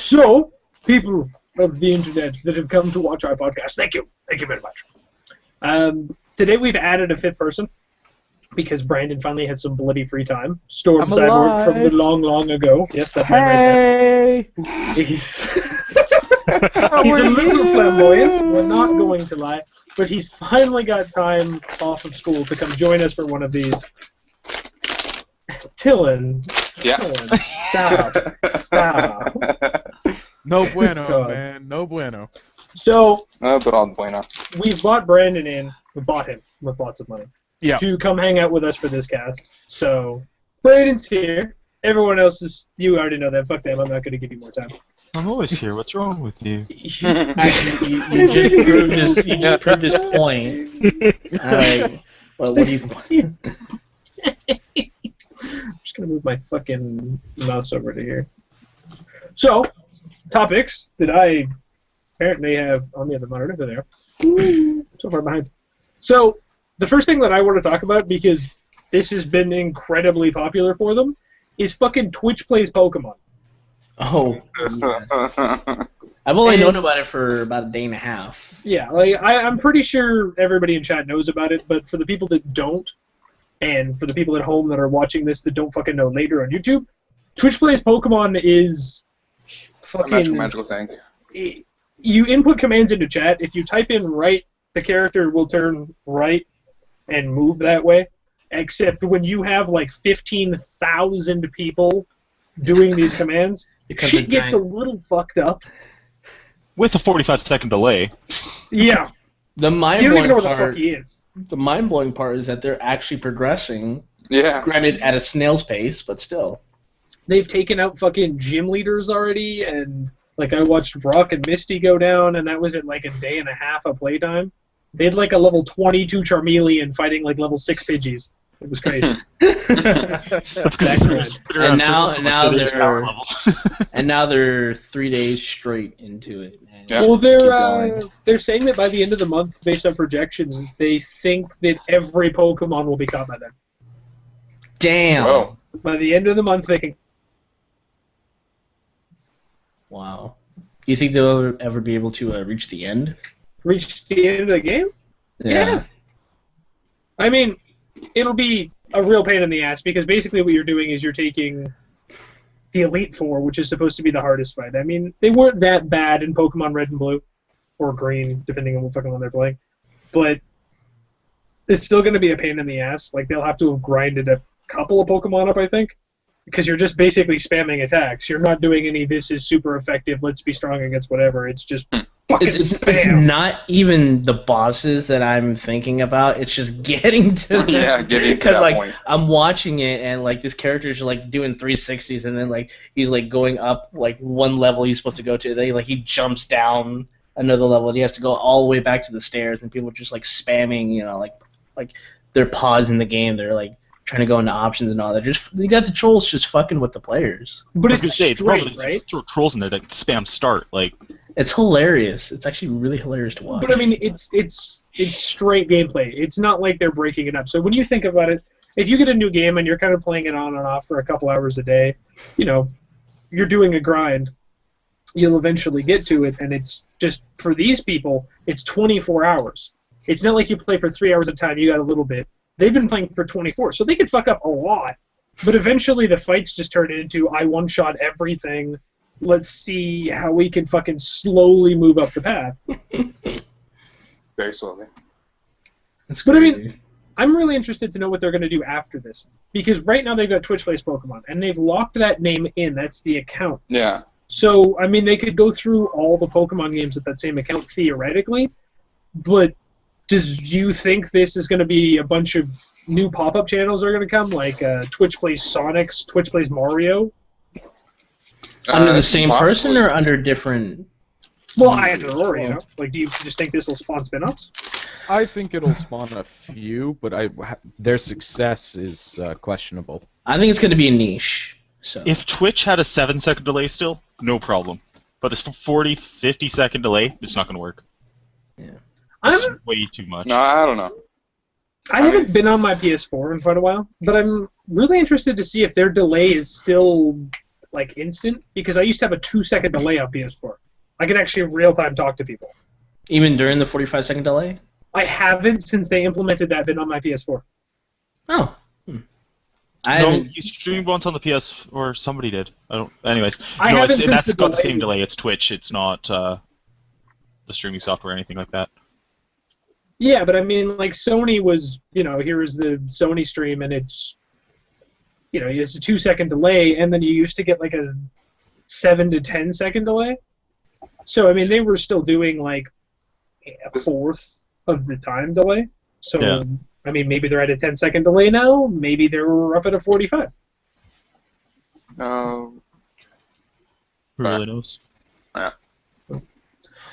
So, people of the internet that have come to watch our podcast, thank you. Thank you very much. Today we've added a fifth person because Brandon finally had some bloody free time. StormCybork from the long ago. Yes, that man right there. He's a little flamboyant, we're not going to lie, but he's finally got time off of school to come join us for one of these. Tillin, stop. No bueno, man. No bueno. So, but all bueno. We've bought Brandon in. We bought him with lots of money. Yeah. To come hang out with us for this cast. So, Brandon's here. Everyone else is. You already know that. Fuck them. I'm not going to give you more time. I'm always here. What's wrong with you? You just proved this point. Well, what do you? I'm just going to move my fucking mouse over to here. So, topics that I apparently have on the other monitor. There they are. So far behind. So, the first thing that I want to talk about, because this has been incredibly popular for them, is fucking Twitch plays Pokemon. Oh. Yeah. I've only known about it for about a day and a half. Yeah, like I'm pretty sure everybody in chat knows about it, but for the people that don't, and for the people at home that are watching this that don't fucking know later on YouTube, Twitch plays Pokemon is fucking magical thing. You input commands into chat. If you type in right, the character will turn right and move that way. Except when you have like 15,000 people doing these commands, shit gets a little fucked up. With a 45-second delay. Yeah. The mind you don't even know blowing where the part. fuck he is. The mind-blowing part is that they're actually progressing. Yeah. Granted, at a snail's pace, but still. They've taken out fucking gym leaders already, and like I watched Brock and Misty go down, and that was at like a day and a half of playtime. They had like a level 22 Charmeleon fighting like level 6 Pidgeys. It was crazy. And now they're 3 days straight into it. Yeah. Well, they're saying that by the end of the month, based on projections, they think that every Pokemon will be caught by then. Damn. Whoa. By the end of the month, they can. Wow. Do you think they'll ever be able to reach the end? Reach the end of the game? Yeah. I mean, it'll be a real pain in the ass because basically what you're doing is you're taking the Elite Four, which is supposed to be the hardest fight. I mean, they weren't that bad in Pokemon Red and Blue, or Green, depending on what fucking one they're playing. But it's still going to be a pain in the ass. Like, they'll have to have grinded a couple of Pokemon up, I think, because you're just basically spamming attacks. You're not doing any, this is super effective, let's be strong against whatever. It's just fucking spam. It's not even the bosses that I'm thinking about. It's just getting to them. Yeah, getting to that point. I'm watching it, and like this character's like doing 360s, and then like he's like going up like one level he's supposed to go to. Then he jumps down another level, and he has to go all the way back to the stairs, and people are just like spamming, you know, like they're pausing the game. They're like trying to go into options and all that. Just you got the trolls just fucking with the players. But it's straight, right? Throw trolls in there that spam start. Like, it's hilarious. It's actually really hilarious to watch. But I mean, it's straight gameplay. It's not like they're breaking it up. So when you think about it, if you get a new game and you're kind of playing it on and off for a couple hours a day, you know, you're doing a grind. You'll eventually get to it, and it's just for these people, it's 24 hours. It's not like you play for 3 hours at a time. You got a little bit. They've been playing for 24, so they could fuck up a lot. But eventually the fights just turn into, I one-shot everything. Let's see how we can fucking slowly move up the path. Very slowly. But I mean, I'm really interested to know what they're going to do after this. Because right now they've got Twitch Plays Pokemon, and they've locked that name in. That's the account. Yeah. So, I mean, they could go through all the Pokemon games with that same account, theoretically. But do you think this is going to be a bunch of new pop-up channels are going to come, like Twitch Plays Sonic, Twitch Plays Mario? Under the same person or under different? Well, I don't know, you know. Like, do you just think this will spawn spin-offs? I think it'll spawn a few, but their success is questionable. I think it's going to be a niche. So. If Twitch had a 7-second delay still, no problem. But this 40, 50-second delay, it's not going to work. Yeah. It's way too much. No, I don't know. I haven't been on my PS4 in quite a while, but I'm really interested to see if their delay is still like instant because I used to have a 2-second delay on PS4. I could actually real time talk to people. Even during the 45-second delay? I haven't since they implemented that bit on my PS4. Oh. No, you streamed once on the PS, or somebody did. I don't. Anyways, I no, haven't it's, since that's the got the delay same was- delay. It's Twitch. It's not the streaming software or anything like that. Yeah, but I mean, like Sony was, here's the Sony stream, and it's, it's a 2-second delay, and then you used to get like a 7 to 10-second delay. So I mean, they were still doing like a fourth of the time delay. So Yeah. I mean, maybe they're at a 10-second delay now. Maybe they're up at a 45. No. Who really knows?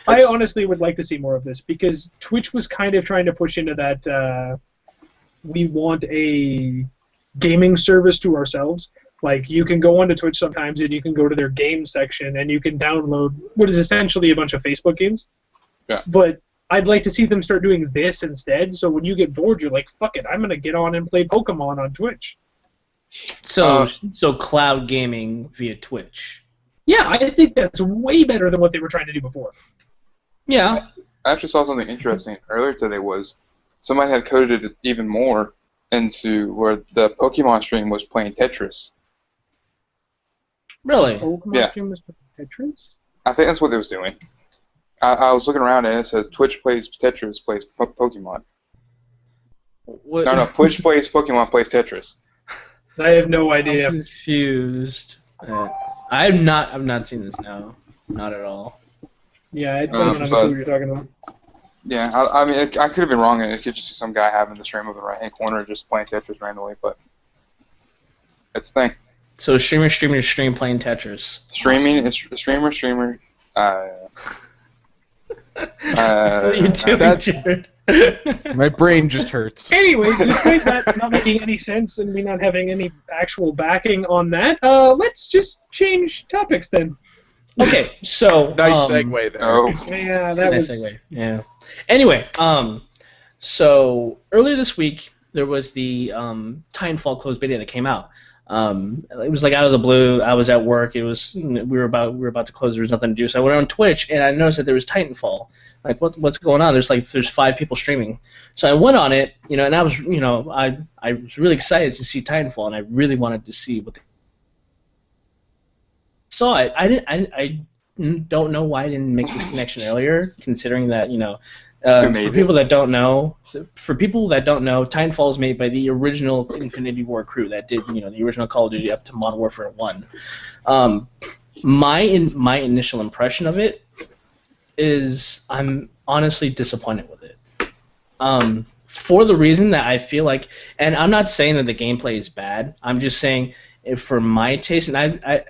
I honestly would like to see more of this because Twitch was kind of trying to push into that we want a gaming service to ourselves. Like, you can go onto Twitch sometimes and you can go to their games section and you can download what is essentially a bunch of Facebook games. Yeah. But I'd like to see them start doing this instead, so when you get bored, you're like, fuck it, I'm going to get on and play Pokemon on Twitch. So cloud gaming via Twitch. Yeah, I think that's way better than what they were trying to do before. Yeah. I actually saw something interesting earlier today. Was somebody had coded it even more into where the Pokemon stream was playing Tetris. Really? Pokemon Yeah. stream was Tetris? I think that's what they was doing. I was looking around and it says Twitch plays Tetris, plays Pokemon. What? No, Twitch plays Pokemon, plays Tetris. I have no I'm idea. confused. I've not seen this now. Not at all. Yeah, I don't know what you're talking about. Yeah, I mean, I could have been wrong, and it could just be some guy having the stream over the right-hand corner just playing Tetris randomly, but it's a thing. So stream playing Tetris. Streaming is streamer. What are you doing, that- Jared? My brain just hurts. Anyway, despite that not making any sense and me not having any actual backing on that, let's just change topics then. Okay, so Nice segue there. Oh, Yeah, that nice was... segue. Yeah. Anyway, so earlier this week there was the Titanfall closed beta that came out. It was like out of the blue. I was at work. We were about to close. There was nothing to do, so I went on Twitch and I noticed that there was Titanfall. Like, what's going on? There's 5 people streaming. So I went on it, and I was, I was really excited to see Titanfall, and I really wanted to see what. Saw it. I don't know why I didn't make this connection earlier, considering that for people that don't know, Titanfall is made by the original Infinity War crew that did the original Call of Duty up to Modern Warfare 1. My initial impression of it is I'm honestly disappointed with it. For the reason that I feel like, and I'm not saying that the gameplay is bad. I'm just saying, for my taste, and I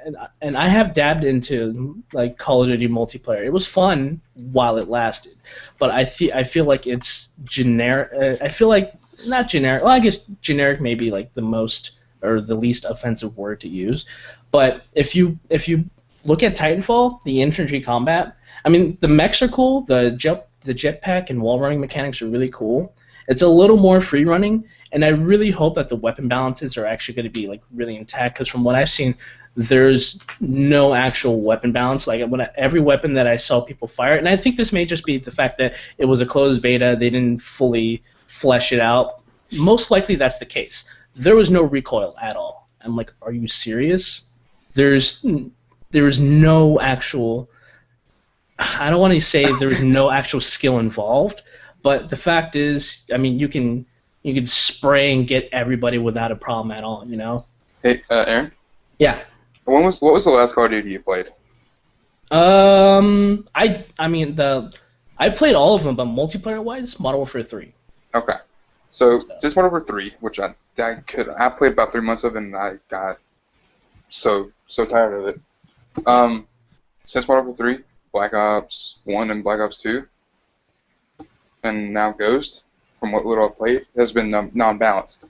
have dabbed into like Call of Duty multiplayer. It was fun while it lasted, but I feel like it's generic. I feel like not generic. Well, I guess generic may be like the most or the least offensive word to use. But if you look at Titanfall, the infantry combat, I mean, the mechs are cool. The jetpack and wall running mechanics are really cool. It's a little more free running, and I really hope that the weapon balances are actually going to be like really intact. Because from what I've seen, there's no actual weapon balance. Like every weapon that I saw people fire, and I think this may just be the fact that it was a closed beta. They didn't fully flesh it out. Most likely that's the case. There was no recoil at all. I'm like, are you serious? There's no actual. I don't want to say there's no actual skill involved. But the fact is, I mean, you can spray and get everybody without a problem at all, Hey, Aaron. Yeah. What was the last Call of Duty you played? I played all of them, but multiplayer wise, Modern Warfare 3. Okay. So just Modern Warfare 3, which I played about 3 months of, and I got so tired of it. Since Modern Warfare 3, Black Ops 1 and Black Ops 2. And now Ghost, from what little I've played, has been non-balanced.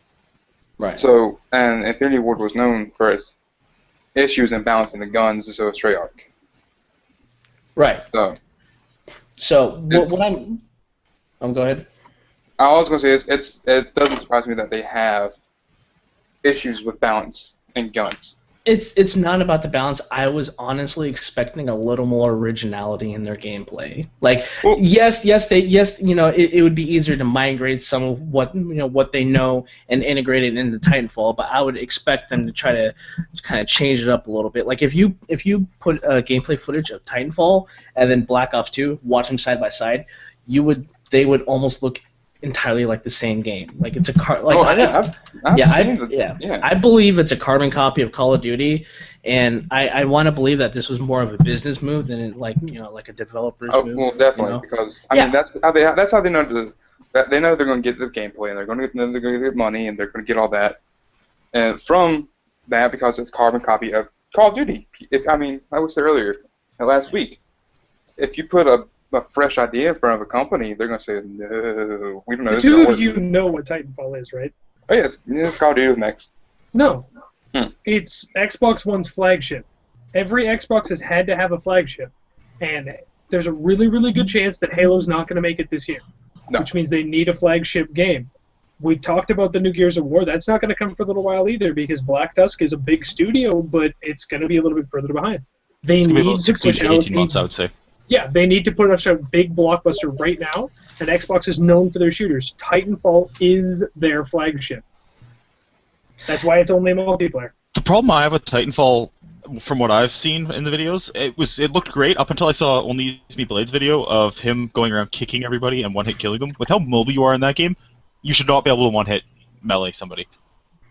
Right. So, and Infinity Ward was known for its issues in balancing the guns, so it's Treyarch. Right. So what I'm go ahead. I was going to say it doesn't surprise me that they have issues with balance in guns. It's not about the balance. I was honestly expecting a little more originality in their gameplay. Like, yes, it would be easier to migrate some of what they know and integrate it into Titanfall, but I would expect them to try to kind of change it up a little bit. Like if you put gameplay footage of Titanfall and then Black Ops 2, watch them side by side, they would almost look entirely like the same game. Like it's a I believe it's a carbon copy of Call of Duty, and I want to believe that this was more of a business move than like a developer's move. Well, definitely, because I mean that's how they know they know they're going to get the gameplay, and they're going to get money, and they're going to get all that, and from that, because it's a carbon copy of Call of Duty. I mean, like we said earlier, last week, if you put a fresh idea in front of a company, they're going to say, no, we don't know. The two of you know what Titanfall is, right? Oh, yeah, it's Call of Duty with mechs. No. It's Xbox One's flagship. Every Xbox has had to have a flagship, and there's a really, really good chance that Halo's not going to make it this year, which means they need a flagship game. We've talked about the new Gears of War. That's not going to come for a little while either, because Black Dusk is a big studio, but it's going to be a little bit further behind. They It's going to be need about to 16 push to out 18 months, I would say. Yeah, they need to put out a big blockbuster right now, and Xbox is known for their shooters. Titanfall is their flagship. That's why it's only multiplayer. The problem I have with Titanfall, from what I've seen in the videos, it looked great up until I saw Only Use Me Blade's video of him going around kicking everybody and one-hit killing them. With how mobile you are in that game, you should not be able to one-hit melee somebody.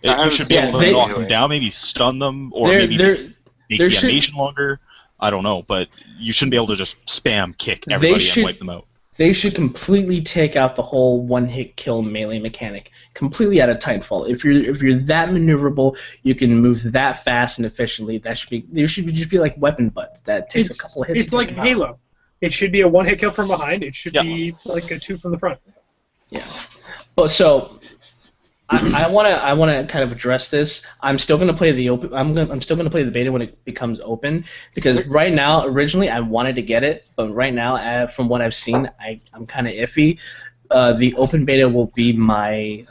You should be able to knock them down, maybe stun them, or maybe make the animation longer. I don't know, but you shouldn't be able to just spam kick everybody and wipe them out. They should completely take out the whole one-hit kill melee mechanic completely out of Titanfall. If you're that maneuverable, you can move that fast and efficiently. There should just be like weapon butts that takes a couple of hits. It's like Halo. It should be a one-hit kill from behind. It should be like a two from the front. Yeah, but so. I want to kind of address this. I'm still going to play the open. I'm still going to play the beta when it becomes open, because right now, originally I wanted to get it, but right now, from what I've seen, I'm kind of iffy. The open beta will be my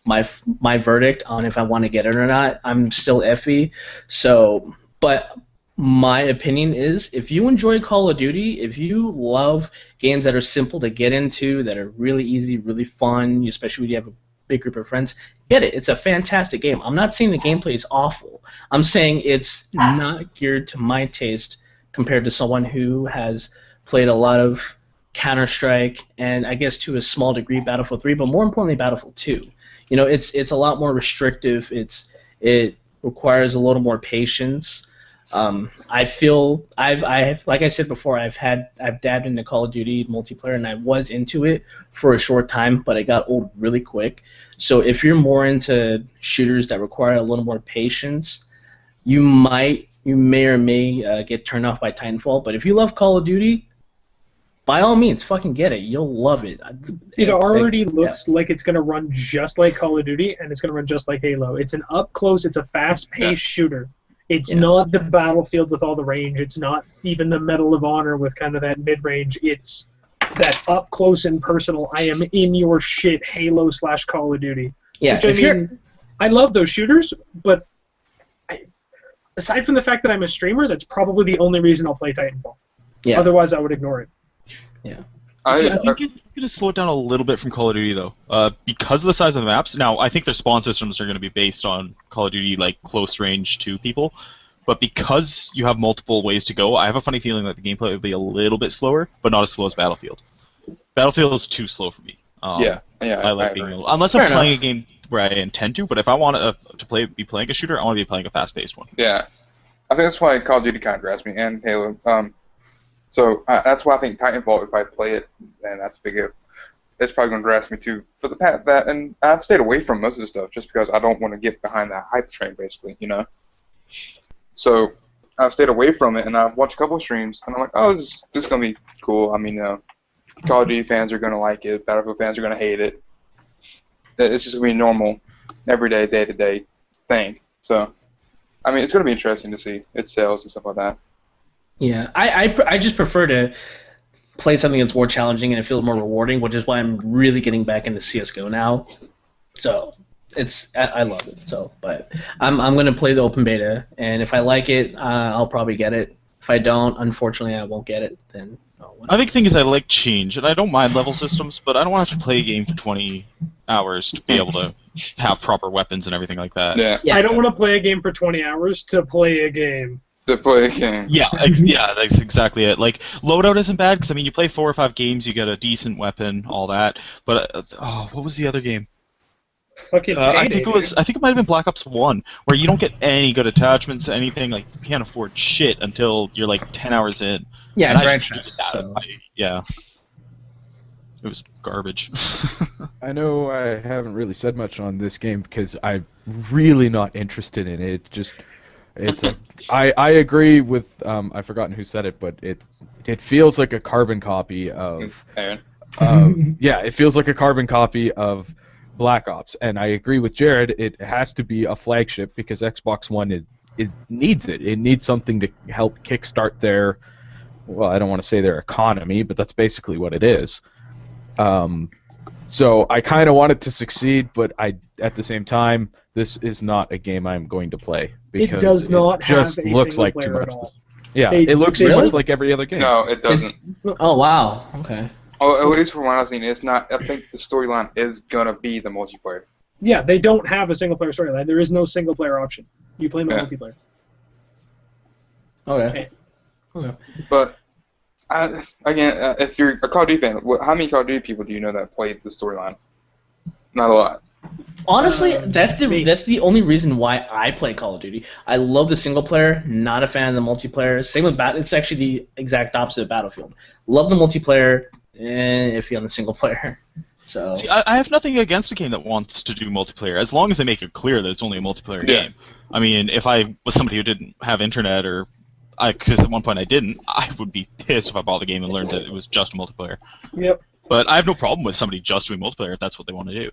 my verdict on if I want to get it or not. I'm still iffy. So, but my opinion is, if you enjoy Call of Duty, if you love games that are simple to get into, that are really easy, really fun, especially when you have a big group of friends, get it. It's a fantastic game. I'm not saying the gameplay is awful. I'm saying it's not geared to my taste compared to someone who has played a lot of Counter-Strike and I guess to a small degree Battlefield 3, but more importantly Battlefield 2. It's a lot more restrictive. It requires a little more patience. I feel I've like I said before, I've dabbed into Call of Duty multiplayer, and I was into it for a short time, but it got old really quick. So if you're more into shooters that require a little more patience, you may or may get turned off by Titanfall. But if you love Call of Duty, by all means, fucking get it. You'll love it. It already looks like it's going to run just like Call of Duty, and it's going to run just like Halo. It's an up-close, it's a fast-paced shooter. It's not the Battlefield with all the range. It's not even the Medal of Honor with kind of that mid-range. It's that up-close and personal, I am in your shit Halo / Call of Duty. Yeah, Which, I love those shooters, but aside from the fact that I'm a streamer, that's probably the only reason I'll play Titanfall. Yeah. Otherwise, I would ignore it. Yeah. I think it's going to slow it down a little bit from Call of Duty, though, because of the size of the maps. Now, I think their spawn systems are going to be based on Call of Duty, like close range to people, but because you have multiple ways to go, I have a funny feeling that the gameplay will be a little bit slower, but not as slow as Battlefield. Battlefield is too slow for me. I like being able, unless I'm playing a game where I intend to, but if I want to be playing a shooter, I want to be playing a fast-paced one. Yeah, I think that's why Call of Duty kind of grabs me, and Halo. So that's why I think Titanfall, if I play it, and that's a big if, it's probably going to grasp me too. For the past that, and I've stayed away from most of the stuff just because I don't want to get behind that hype train, basically, So I've stayed away from it, and I've watched a couple of streams, and I'm like, oh, this is going to be cool. I mean, Call of Duty fans are going to like it, Battlefield fans are going to hate it. It's just going to be a normal, everyday, day-to-day thing. So, I mean, it's going to be interesting to see its sales and stuff like that. Yeah, I just prefer to play something that's more challenging and it feels more rewarding, which is why I'm really getting back into CS:GO now. So I love it. So, but I'm gonna play the open beta, and if I like it, I'll probably get it. If I don't, unfortunately, I won't get it. Then I think the thing is I like change, and I don't mind level systems, but I don't want to have to play a game for 20 hours to be able to have proper weapons and everything like that. Yeah. I don't want to play a game for 20 hours to play a game. To play a game. Yeah, that's exactly it. Like, loadout isn't bad, because, I mean, you play 4 or 5 games, you get a decent weapon, all that, but, what was the other game? Fucking I think it might have been Black Ops 1, where you don't get any good attachments, anything, like, you can't afford shit until you're, like, 10 hours in. Yeah, and Grand Theft. Yeah. It was garbage. I know I haven't really said much on this game because I'm really not interested in it. I agree with I've forgotten who said it, but it feels like a carbon copy of Aaron. yeah, it feels like a carbon copy of Black Ops, and I agree with Jared. It has to be a flagship because Xbox One needs it. It needs something to help kickstart their, well, I don't want to say their economy, but that's basically what it is. So I kind of want it to succeed, but at the same time, this is not a game I'm going to play because it does not just have a looks single like too player much. at all. Yeah, They- it looks really? too much like every other game. No, it doesn't. Oh wow. Okay. Oh, at least from what I've seen, it's not. I think the storyline is gonna be the multiplayer. Yeah, they don't have a single player storyline. There is no single player option. You play multiplayer. Okay. But again, if you're a Call of Duty fan, how many Call of Duty people do you know that played the storyline? Not a lot. Honestly, that's me. the only reason why I play Call of Duty. I love the single player, not a fan of the multiplayer. Same with it's actually the exact opposite of Battlefield. Love the multiplayer, iffy on the single player. So See, I have nothing against a game that wants to do multiplayer, as long as they make it clear that it's only a multiplayer game. I mean, if I was somebody who didn't have internet, or because at one point I didn't, I would be pissed if I bought the game and learned that it was just multiplayer. Yep. But I have no problem with somebody just doing multiplayer if that's what they want to do.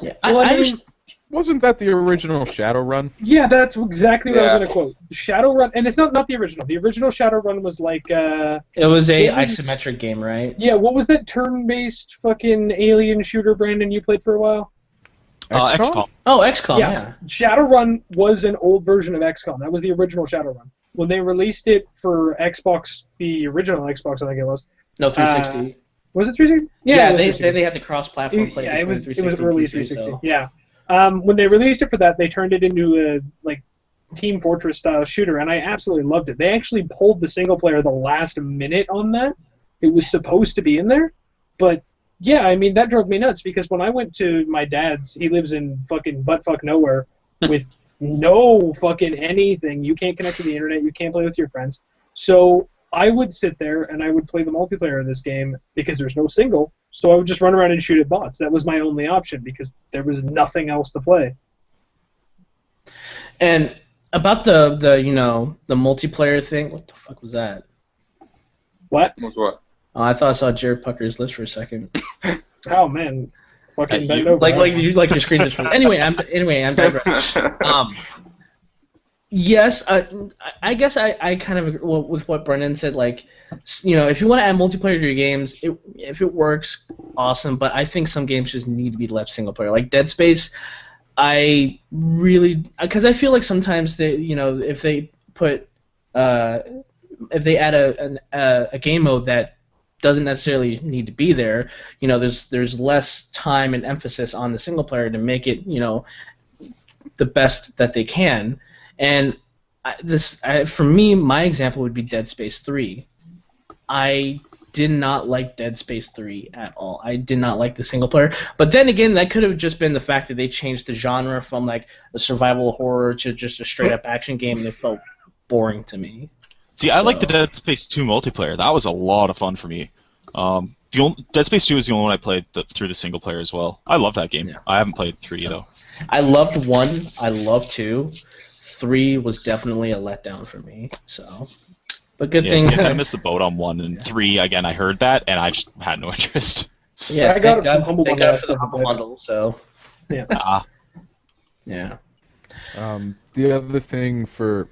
yeah, Well, I mean, understand. Wasn't that the original Shadowrun? Yeah, that's exactly what I was Yeah. going to quote. Shadowrun, and it's not the original. The original Shadowrun was like, It was a It was- isometric game, right? yeah, what was that turn-based fucking alien shooter, Brandon, you played for a while? XCOM. Oh, XCOM. Yeah. Yeah. Shadowrun was an old version of XCOM. That was the original Shadowrun. When they released it for Xbox, the original Xbox, I think it was. No, 360. Was it 360? Yeah, it was they 360. had the cross-platform play. Yeah, it between was 360 early and PC, 360. so- Yeah. When they released it for that, they turned it into a like Team Fortress style shooter, and I absolutely loved it. They actually pulled the single player the last minute on that. It was supposed to be in there, but yeah, I mean that drove me nuts because when I went to my dad's, he lives in fucking buttfuck nowhere with no fucking anything. You can't connect to the internet. You can't play with your friends. So I would sit there and I would play the multiplayer of this game because there's no single. So I would just run around and shoot at bots. That was my only option because there was nothing else to play. And about the multiplayer thing, what the fuck was that? What? Was what? Oh, I thought I saw Jared pucker his lips for a second. Oh man, fucking Hey, bend you- over. like your screen just. Anyway, I'm digressing. Yes, I guess I kind of agree with what Brendan said. Like, if you want to add multiplayer to your games, if it works, awesome. But I think some games just need to be left single player. Like Dead Space, because I feel like sometimes if they add a game mode that doesn't necessarily need to be there, there's less time and emphasis on the single player to make it the best that they can. And for me, my example would be Dead Space 3. I did not like Dead Space 3 at all. I did not like the single player. But then again, that could have just been the fact that they changed the genre from like a survival horror to just a straight up action game, and it felt boring to me. See, I like the Dead Space 2 multiplayer. That was a lot of fun for me. Dead Space 2 is the only one I played through the single player as well. I love that game. Yeah. I haven't played 3 though. I loved 1. I loved 2. 3 was definitely a letdown for me. So, but good thing. I missed the boat on 1 and 3. Again, I heard that and I just had no interest. Yeah, I got it from Humble thank Bundle. God for the Humble Bundle. So, Yeah. yeah. The other thing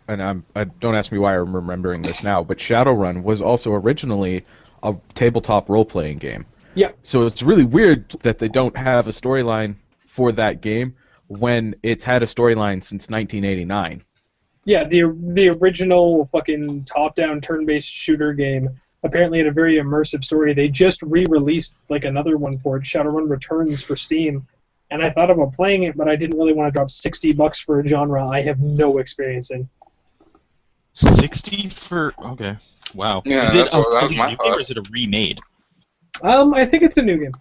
I don't ask me why I'm remembering this now, but Shadowrun was also originally a tabletop role-playing game. Yeah. So it's really weird that they don't have a storyline for that game, when it's had a storyline since 1989. Yeah, the original fucking top-down turn-based shooter game apparently had a very immersive story. They just re-released like another one for it, Shadowrun Returns for Steam, and I thought about playing it, but I didn't really want to drop $60 for a genre I have no experience in. 60 for okay, wow. Yeah, Is it that's a what- that was fully my new game or thought. is it a remade? I think it's a new game.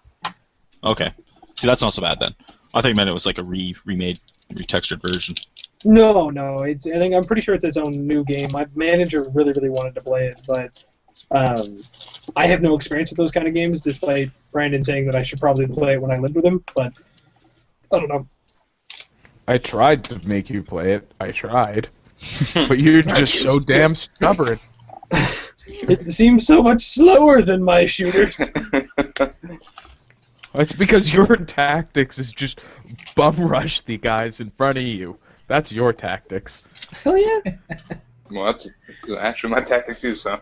Okay, see that's not so bad then. I think meant it was like a remade, retextured version. No, I think I'm pretty sure it's its own new game. My manager really wanted to play it, but I have no experience with those kind of games, despite Brandon saying that I should probably play it when I lived with him. But I don't know. I tried to make you play it. I tried. But you're just so damn stubborn. It seems so much slower than my shooters. It's because your tactics is just bum rush the guys in front of you. That's your tactics. Hell yeah. Well, that's actually my tactic too, so.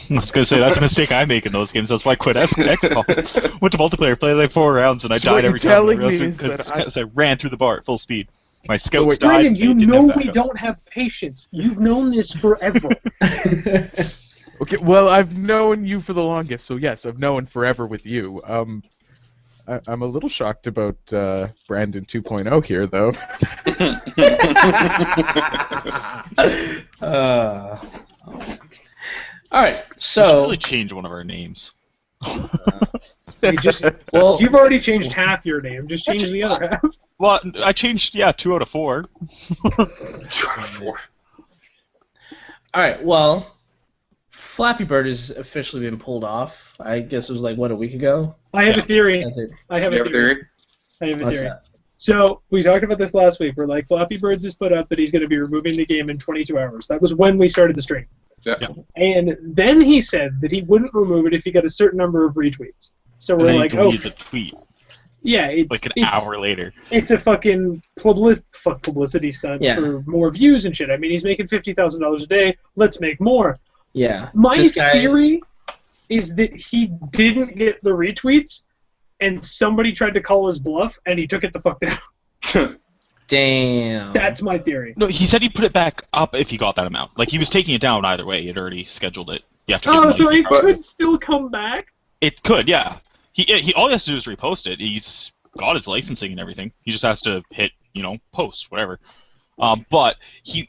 I was gonna say that's a mistake I make in those games. That's why I quit XCOM. Went to multiplayer, played like 4 rounds, and I So what died every you're time. telling me is that Because I ran through the bar at full speed. My scouts what- died. Brandon, and they you didn't know have we backup. don't have patience. You've known this forever. Okay, well, I've known you for the longest, so yes, I've known forever with you. I'm a little shocked about Brandon 2.0 here, though. All right, We should so really change one of our names. You just, well, you've already changed half your name. Just change the other half. Well, I changed 2 out of 4. all right, well, Flappy Bird has officially been pulled off. I guess it was like what, a week ago. I have a theory. I think. I have You a have a theory. theory? I have a What's theory. that? So we talked about this last week. We're like, Flappy Birds has put up that he's going to be removing the game in 22 hours. That was when we started the stream. Yeah. And then he said that he wouldn't remove it if he got a certain number of retweets. So And we're then like, he oh, deleted the tweet yeah, it's like an it's, hour later. It's a fucking publicity stunt Yeah. for more views and shit. I mean, he's making $50,000 a day. Let's make more. Yeah. My This guy- theory is that he didn't get the retweets, and somebody tried to call his bluff, and he took it the fuck down. Damn. That's my theory. No, he said he put it back up if he got that amount. Like he was taking it down either way. He had already scheduled it. You have to. give Oh, money so for it it. could still come back? It could, yeah. He all he has to do is repost it. He's got his licensing and everything. He just has to hit, post, whatever. But he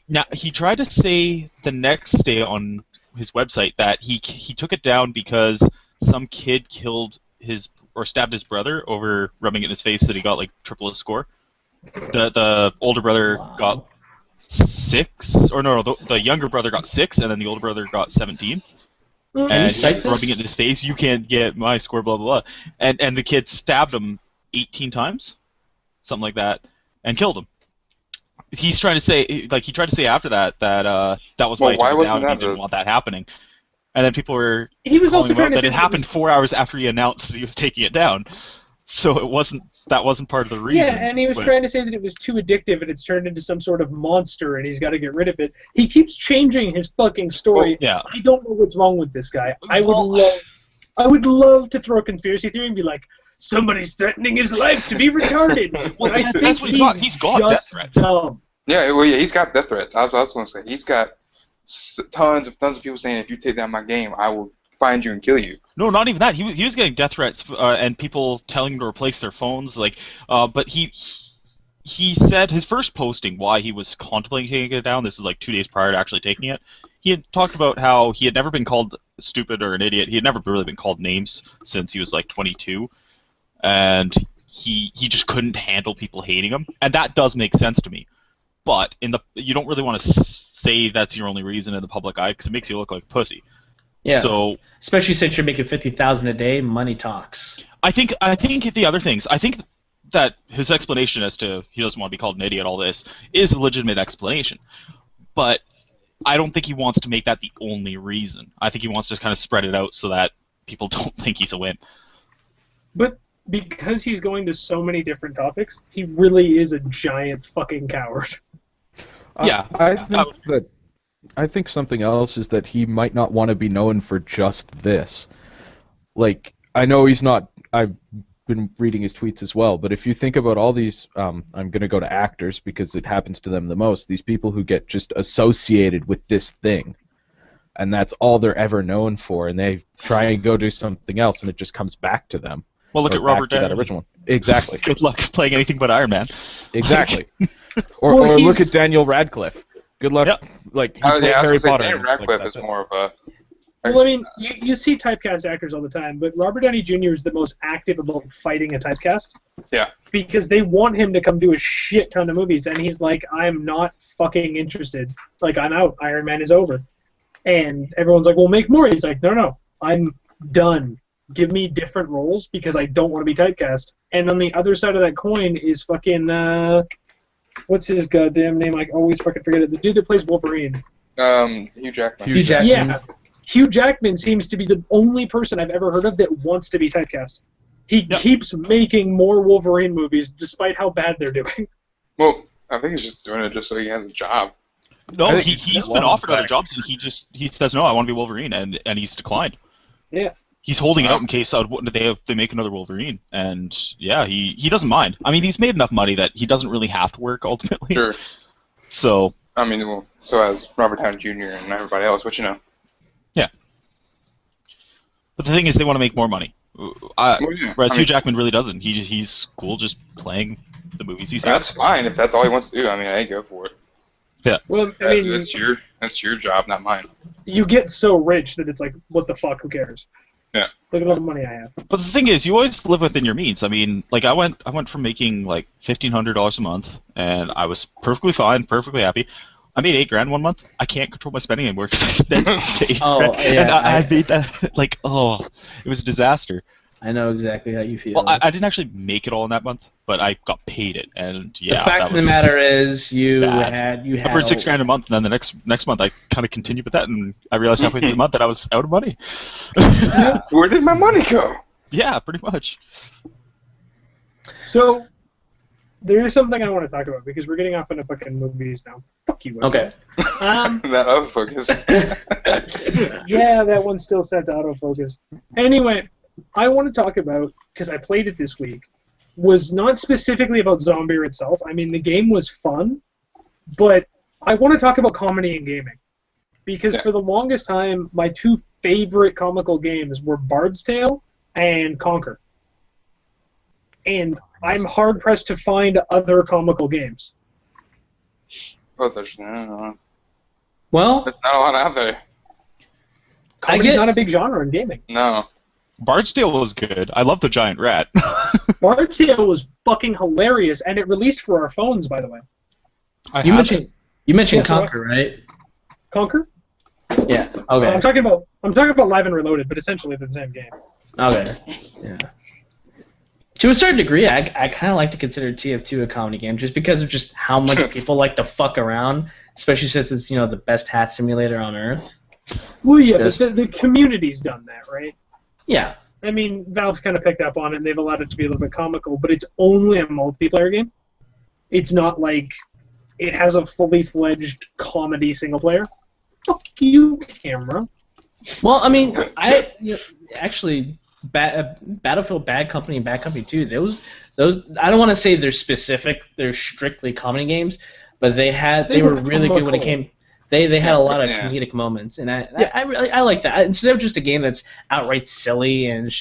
tried to say the next day on his website that he took it down because some kid killed or stabbed his brother over rubbing it in his face that he got like triple his score. The older brother got 6, or no, the younger brother got 6, and then the older brother got 17. Can you And cite he's this? rubbing it in his face. You can't get my score, blah blah blah. And the kid stabbed him 18 times, something like that, and killed him. He's trying to say, like, he tried to say after that that was why Well, he why took it wasn't down. And he that didn't the- want that happening. And then people were He was calling also him trying out to that say it happened 4 hours after he announced that he was taking it down. So that wasn't part of the reason. Yeah, and he was but- trying to say that it was too addictive and it's turned into some sort of monster and he's got to get rid of it. He keeps changing his fucking story. Yeah. I don't know what's wrong with this guy. I Well- would love to throw a conspiracy theory and be like, somebody's threatening his life to be retarded. Well, But I that's think what he's got. He's got just death threats. dumb. Yeah, well, yeah, he's got death threats. I was going to say, he's got tons of people saying, if you take down my game, I will find you and kill you. No, not even that. He was getting death threats and people telling him to replace their phones. Like, but he said his first posting why he was contemplating taking it down. This is like 2 days prior to actually taking it. He had talked about how he had never been called stupid or an idiot. He had never really been called names since he was like 22, and he just couldn't handle people hating him, and that does make sense to me. But you don't really want to say that's your only reason in the public eye because it makes you look like a pussy. Yeah. So Especially since you're making $50,000 a day, money talks. I think the other things. I think that his explanation as to he doesn't want to be called an idiot, all this, is a legitimate explanation. But I don't think he wants to make that the only reason. I think he wants to kind of spread it out so that people don't think he's a wimp. But because he's going to so many different topics, he really is a giant fucking coward. Yeah. I think something else is that he might not want to be known for just this. Like, I know he's not. I've been reading his tweets as well. But if you think about all these, I'm going to go to actors because it happens to them the most. These people who get just associated with this thing, and that's all they're ever known for, and they try and go do something else, and it just comes back to them. Well, look at Robert Downey. That original one. Exactly. Good luck playing anything but Iron Man. Exactly. or look at Daniel Radcliffe. Good luck. Yep. Like, he plays Harry Potter. Daniel Radcliffe is more of a... Well, I mean, you see typecast actors all the time, but Robert Downey Jr. is the most active about fighting a typecast. Yeah. Because they want him to come do a shit ton of movies, and he's like, I'm not fucking interested. Like, I'm out. Iron Man is over. And everyone's like, well, make more. He's like, no, I'm done. Give me different roles because I don't want to be typecast. And on the other side of that coin is fucking, what's his goddamn name? I always fucking forget it. The dude that plays Wolverine. Hugh Jackman. Hugh Jackman. Yeah. Hugh Jackman seems to be the only person I've ever heard of that wants to be typecast. He keeps making more Wolverine movies despite how bad they're doing. Well, I think he's just doing it just so he has a job. No, he's been offered other jobs, and he says, no, I want to be Wolverine, and he's declined. Yeah. He's holding out in case they make another Wolverine, and yeah, he doesn't mind. I mean, he's made enough money that he doesn't really have to work ultimately. Sure. So. I mean, well, so has Robert Downey Jr. and everybody else, but you know. Yeah. But the thing is, they want to make more money. Whereas Hugh Jackman really doesn't. He's cool just playing the movies he's That's fine if that's all he wants to do. I mean, I go for it. Yeah. Well, I mean, that's your job, not mine. You get so rich that it's like, what the fuck? Who cares? Yeah. Look at all the money I have. But the thing is, you always live within your means. I mean, like I went from making like $1,500 a month, and I was perfectly fine, perfectly happy. I made $8,000 one month. I can't control my spending anymore because I spent $8,000. Yeah, and I made that like, it was a disaster. I know exactly how you feel. Well, I didn't actually make it all in that month, but I got paid it, and yeah. The fact of the matter is, you had I burned $6,000 a month, and then the next month I kind of continued with that, and I realized halfway through the month that I was out of money. Where did my money go? Yeah, pretty much. So, there is something I want to talk about because we're getting off into fucking movies now. Fuck you. Okay. That autofocus. Yeah, that one's still set to autofocus. Anyway, I want to talk about, because I played it this week, was not specifically about Zombeer itself. I mean, the game was fun, but I want to talk about comedy in gaming. Because for the longest time, my two favorite comical games were Bard's Tale and Conquer. And I'm hard-pressed to find other comical games. Oh, there's no. Well, There's not a lot out there. Comedy's not a big genre in gaming. No. Bard's Tale was good. I love the giant rat. Bard's Tale was fucking hilarious, and it released for our phones, by the way. you mentioned so Conquer, right? Conquer? Yeah. Okay. I'm talking about Live and Reloaded, but essentially they're the same game. Okay. Yeah. To a certain degree, I kind of like to consider TF2 a comedy game just because of just how much people like to fuck around, especially since it's the best hat simulator on Earth. Well, yeah, but the community's done that, right? Yeah. I mean, Valve's kind of picked up on it, and they've allowed it to be a little bit comical, but it's only a multiplayer game. It's not like it has a fully fledged comedy single player. Fuck you, camera. Well, I mean, actually, Battlefield Bad Company and Bad Company 2, those I don't want to say they're strictly comedy games, but they were really good when it came. They had a lot of comedic moments, and I like that. Instead of just a game that's outright silly and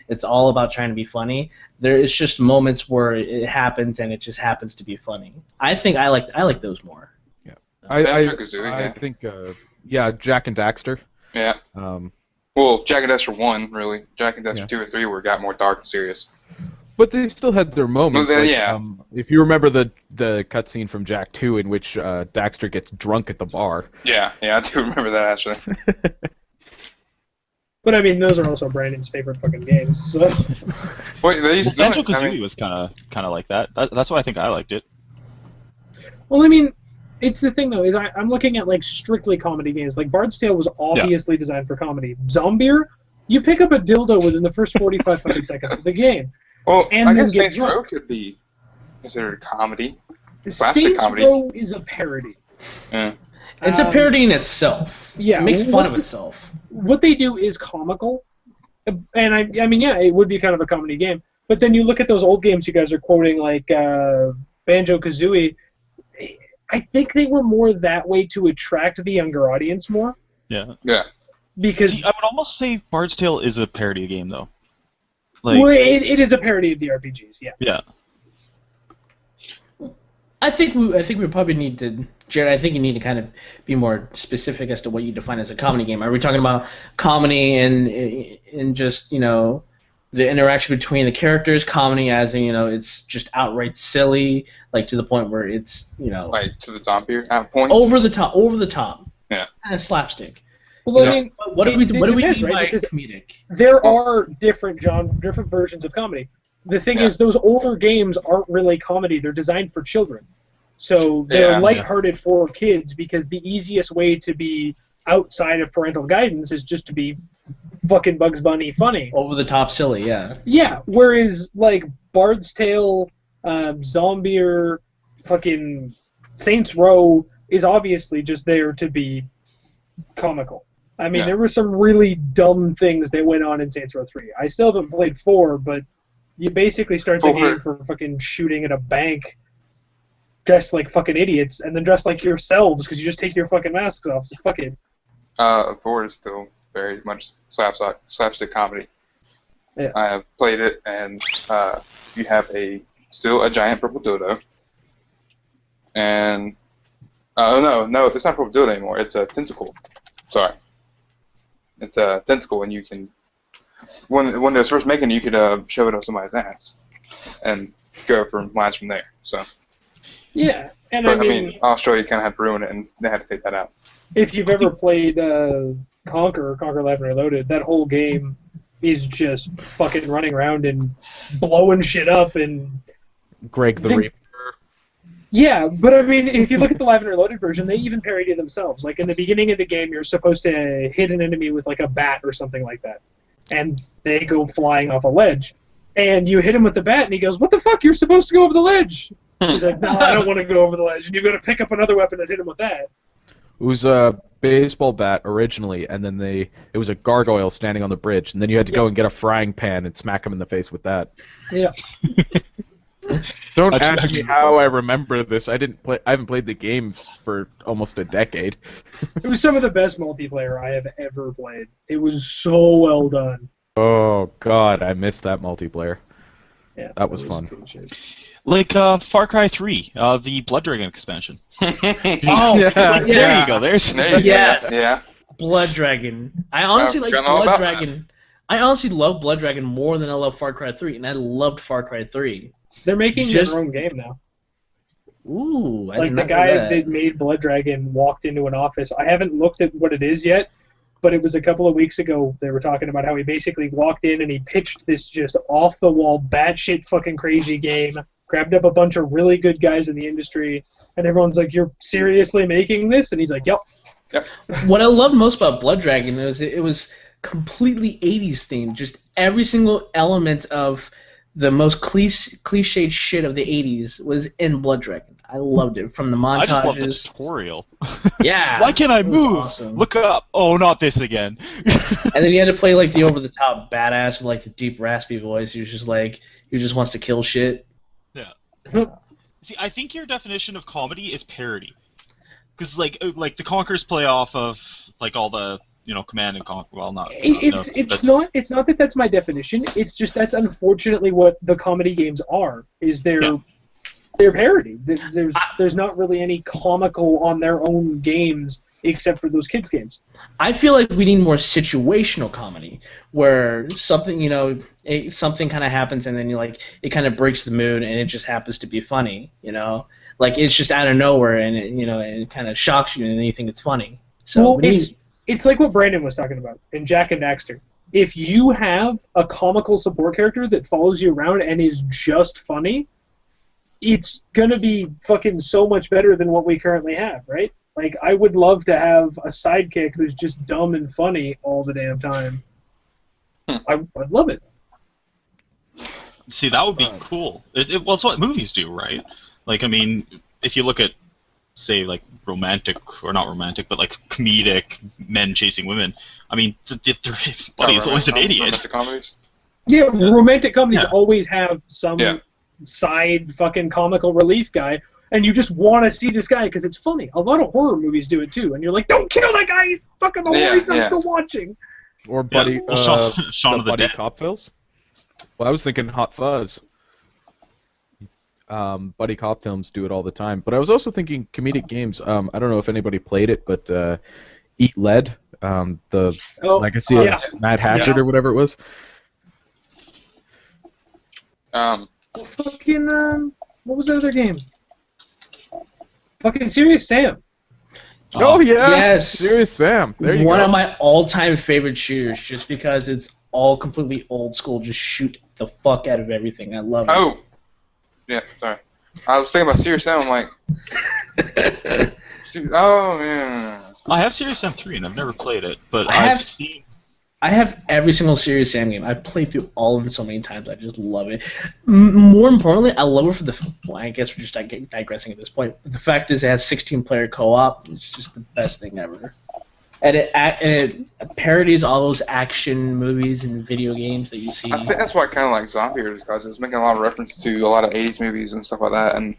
it's all about trying to be funny, there is just moments where it happens and it just happens to be funny. I think I like those more. Yeah, I think Jack and Daxter. Yeah. Well, Jack and Daxter 1, really. Jack and Daxter 2 and 3 got more dark and serious. But they still had their moments. Well, if you remember the cutscene from Jack 2 in which Daxter gets drunk at the bar. Yeah, I do remember that, actually. But, I mean, those are also Brandon's favorite fucking games, so... Wait, Banjo-Kazooie was kind of like that. That's why I think I liked it. Well, I mean, it's the thing, though, is I'm looking at, like, strictly comedy games. Like, Bard's Tale was obviously designed for comedy. Zombeer, you pick up a dildo within the first 45 fucking seconds of the game. Well, and I then guess get Saints drunk. Row could be considered a comedy. Saints Row is a parody. Yeah. It's a parody in itself. Yeah, it makes fun of itself. What they do is comical, and I mean, yeah, it would be kind of a comedy game. But then you look at those old games you guys are quoting, like Banjo-Kazooie. I think they were more that way to attract the younger audience more. Yeah. Yeah. Because See, I would almost say Bard's Tale is a parody game, though. Like, well, it is a parody of the RPGs, yeah. Yeah. I think we probably need to, Jared. I think you need to kind of be more specific as to what you define as a comedy game. Are we talking about comedy and just the interaction between the characters? Comedy as in it's just outright silly, like to the point where it's Like to the Zombeer at points. over the top. Yeah. Kind of slapstick. Well, I mean, what do we depends, mean by because comedic? there are different versions of comedy. The thing is, those older games aren't really comedy. They're designed for children. So they're lighthearted for kids because the easiest way to be outside of parental guidance is just to be fucking Bugs Bunny funny. Over the top silly, yeah. Yeah, whereas, like, Bard's Tale, Zombeer, fucking Saints Row is obviously just there to be comical. I mean, there were some really dumb things that went on in Saints Row 3. I still haven't played 4, but you basically start the game for fucking shooting at a bank dressed like fucking idiots, and then dressed like yourselves because you just take your fucking masks off. So fuck it. 4 is still very much slapstick comedy. Yeah. I have played it, and you have still a giant purple dildo. And no, it's not purple dildo anymore. It's a tentacle. Sorry, it's a tentacle, and you can when they was first making it, you could shove it up somebody's ass and go from lines from there. So. Yeah, and But, I mean, Australia kind of had to ruin it, and they had to take that out. if you've ever played Conquer Live and Reloaded, that whole game is just fucking running around and blowing shit up and... Greg the Reaper. Yeah, but I mean, if you look at the Live and Reloaded version, they even parody themselves. Like, in the beginning of the game, you're supposed to hit an enemy with, like, a bat or something like that. And they go flying off a ledge. And you hit him with the bat, and he goes, "What the fuck? You're supposed to go over the ledge." He's like, "No, I don't want to go over the ledge." And you've got to pick up another weapon and hit him with that. It was a baseball bat originally, and then it was a gargoyle standing on the bridge, and then you had to go and get a frying pan and smack him in the face with that. Yeah. Don't ask me how I remember this. I haven't played the games for almost a decade. It was some of the best multiplayer I have ever played. It was so well done. Oh god, I missed that multiplayer. Yeah, that was fun. Like Far Cry 3, the Blood Dragon expansion. Oh, There you go. Yes. Yeah. Blood Dragon. I honestly like Blood Dragon. I honestly love Blood Dragon more than I love Far Cry 3, and I loved Far Cry 3. They're making their own game now. Ooh, I like the guy that made Blood Dragon walked into an office. I haven't looked at what it is yet, but it was a couple of weeks ago. They were talking about how he basically walked in and he pitched this just off-the-wall, batshit fucking crazy game, grabbed up a bunch of really good guys in the industry, and everyone's like, "You're seriously making this?" And he's like, "Yep." What I loved most about Blood Dragon was it was completely 80s themed. Just every single element of the most cliched shit of the 80s was in Blood Dragon. I loved it. From the montages. I just loved the tutorial. Yeah. Why can't I move? Awesome. Look up. Oh, not this again. And then you had to play like the over-the-top badass with like the deep raspy voice. He was just like, he just wants to kill shit. Yeah. See, I think your definition of comedy is parody. Because like the Conkers play off of like all the Command and Conquer. Well, not. It's not that that's my definition. It's just that's unfortunately what the comedy games are. Is they're parody. There's not really any comical on their own games except for those kids games. I feel like we need more situational comedy where something something kind of happens and then it kind of breaks the mood and it just happens to be funny. Like it's just out of nowhere and it kind of shocks you and then you think it's funny. So it's like what Brandon was talking about in Jack and Daxter. If you have a comical support character that follows you around and is just funny, it's gonna be fucking so much better than what we currently have, right? Like, I would love to have a sidekick who's just dumb and funny all the damn time. I'd love it. See, that would be cool. Well, it's what movies do, right? Like, I mean, if you look at, say, like, romantic, or not romantic, but, like, comedic men chasing women, I mean, their buddy is always an idiot. Comedies? Yeah, romantic comedies Yeah. always have some side fucking comical relief guy, and you just want to see this guy because it's funny. A lot of horror movies do it too, and you're like, don't kill that guy, he's fucking hilarious, I'm still watching. Or Buddy, Shaun of the Buddy Dead. Cop films? Well, I was thinking Hot Fuzz. Buddy Cop films do it all the time. But I was also thinking comedic games. I don't know if anybody played it, but Eat Lead, the legacy of Mad Hazard or whatever it was. Fucking, what was that other game? Fucking Serious Sam. Oh, yeah! Yes! Serious Sam. There you go. One of my all-time favorite shooters, just because it's all completely old school. Just shoot the fuck out of everything. I love it. Oh! Yeah, sorry. I was thinking about Serious Sam, I'm like... oh, yeah. I have Serious Sam 3, and I've never played it, but I have every single Serious Sam game. I've played through all of them so many times. I just love it. More importantly, I love it for the... Well, I guess we're just digressing at this point. But the fact is it has 16-player co-op. It's just the best thing ever. And it parodies all those action movies and video games that you see. I think that's why I kind of like Zombeer, because it's making a lot of reference to a lot of 80s movies and stuff like that, and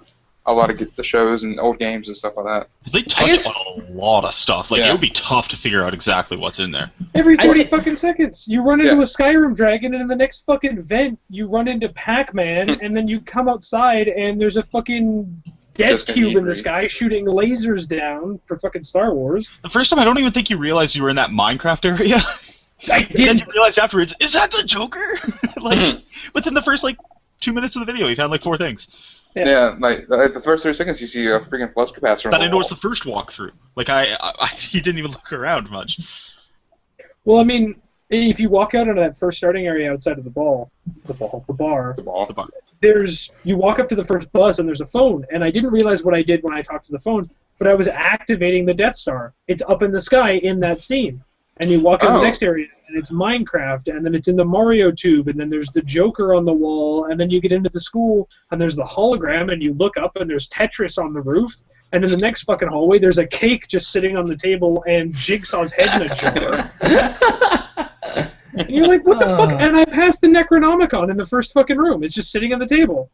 a lot of the shows and old games and stuff like that. They touch on a lot of stuff. Like, it would be tough to figure out exactly what's in there. Every 40 fucking seconds, you run into a Skyrim dragon, and in the next fucking vent, you run into Pac-Man, and then you come outside, and there's a fucking death cube in the sky shooting lasers down for fucking Star Wars. The first time, I don't even think you realized you were in that Minecraft area. I did. Then you realized afterwards, is that the Joker? Like, within the first, 2 minutes of the video, you found, 4 things. Yeah, like the first 30 seconds, you see a freaking flux capacitor. That I noticed the first walkthrough. He didn't even look around much. Well, I mean, if you walk out into that first starting area outside of the bar, you walk up to the first bus and there's a phone, and I didn't realize what I did when I talked to the phone, but I was activating the Death Star. It's up in the sky in that scene. And you walk into the next area, and it's Minecraft, and then it's in the Mario tube, and then there's the Joker on the wall, and then you get into the school, and there's the hologram, and you look up, and there's Tetris on the roof, and in the next fucking hallway, there's a cake just sitting on the table, and Jigsaw's head in a jar. And you're like, what the fuck? And I passed the Necronomicon in the first fucking room. It's just sitting on the table.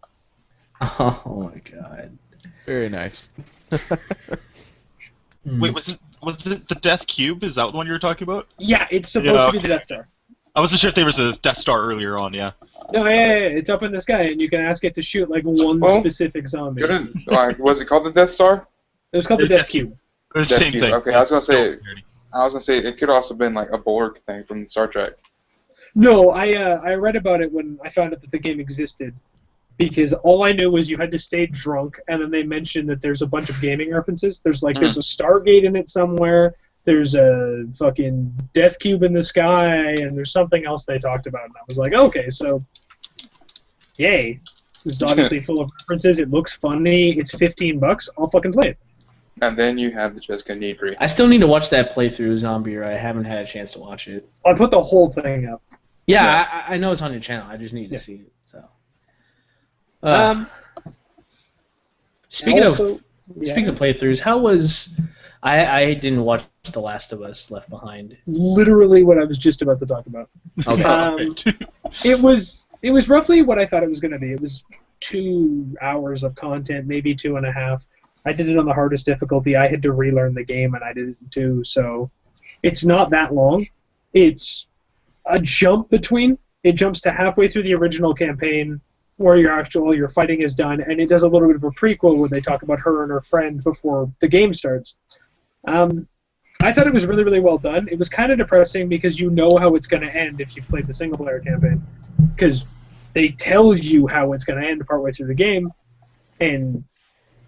Oh my god. Very nice. Wait, was it the Death Cube? Is that the one you were talking about? Yeah, it's supposed to be the Death Star. I wasn't sure if there was a Death Star earlier on, yeah. No, yeah, it's up in the sky, and you can ask it to shoot, one specific zombie. Was it called the Death Star? It was called the Death Cube. It was the same thing. Okay, I was gonna say it could also have been a Borg thing from Star Trek. No, I read about it when I found out that the game existed, because all I knew was you had to stay drunk, and then they mentioned that there's a bunch of gaming references. There's there's a Stargate in it somewhere. There's a fucking Death Cube in the sky, and there's something else they talked about, and I was like, okay, so, yay. This is obviously full of references. It looks funny. It's $15. I'll fucking play it. And then you have the Jessica Nidri. I still need to watch that playthrough, Zombeer. I haven't had a chance to watch it. I'll put the whole thing up. Yeah, I know it's on your channel. I just need to see it. So. Speaking of playthroughs, how was... I didn't watch The Last of Us Left Behind. Literally what I was just about to talk about. Okay. It was roughly what I thought it was going to be. It was 2 hours of content, maybe 2.5. I did it on the hardest difficulty. I had to relearn the game, and I did it too. So it's not that long. It's a jump between. It jumps to halfway through the original campaign, where your fighting is done, and it does a little bit of a prequel where they talk about her and her friend before the game starts. I thought it was really, really well done. It was kind of depressing because you know how it's going to end if you've played the single-player campaign, because they tell you how it's going to end partway through the game, and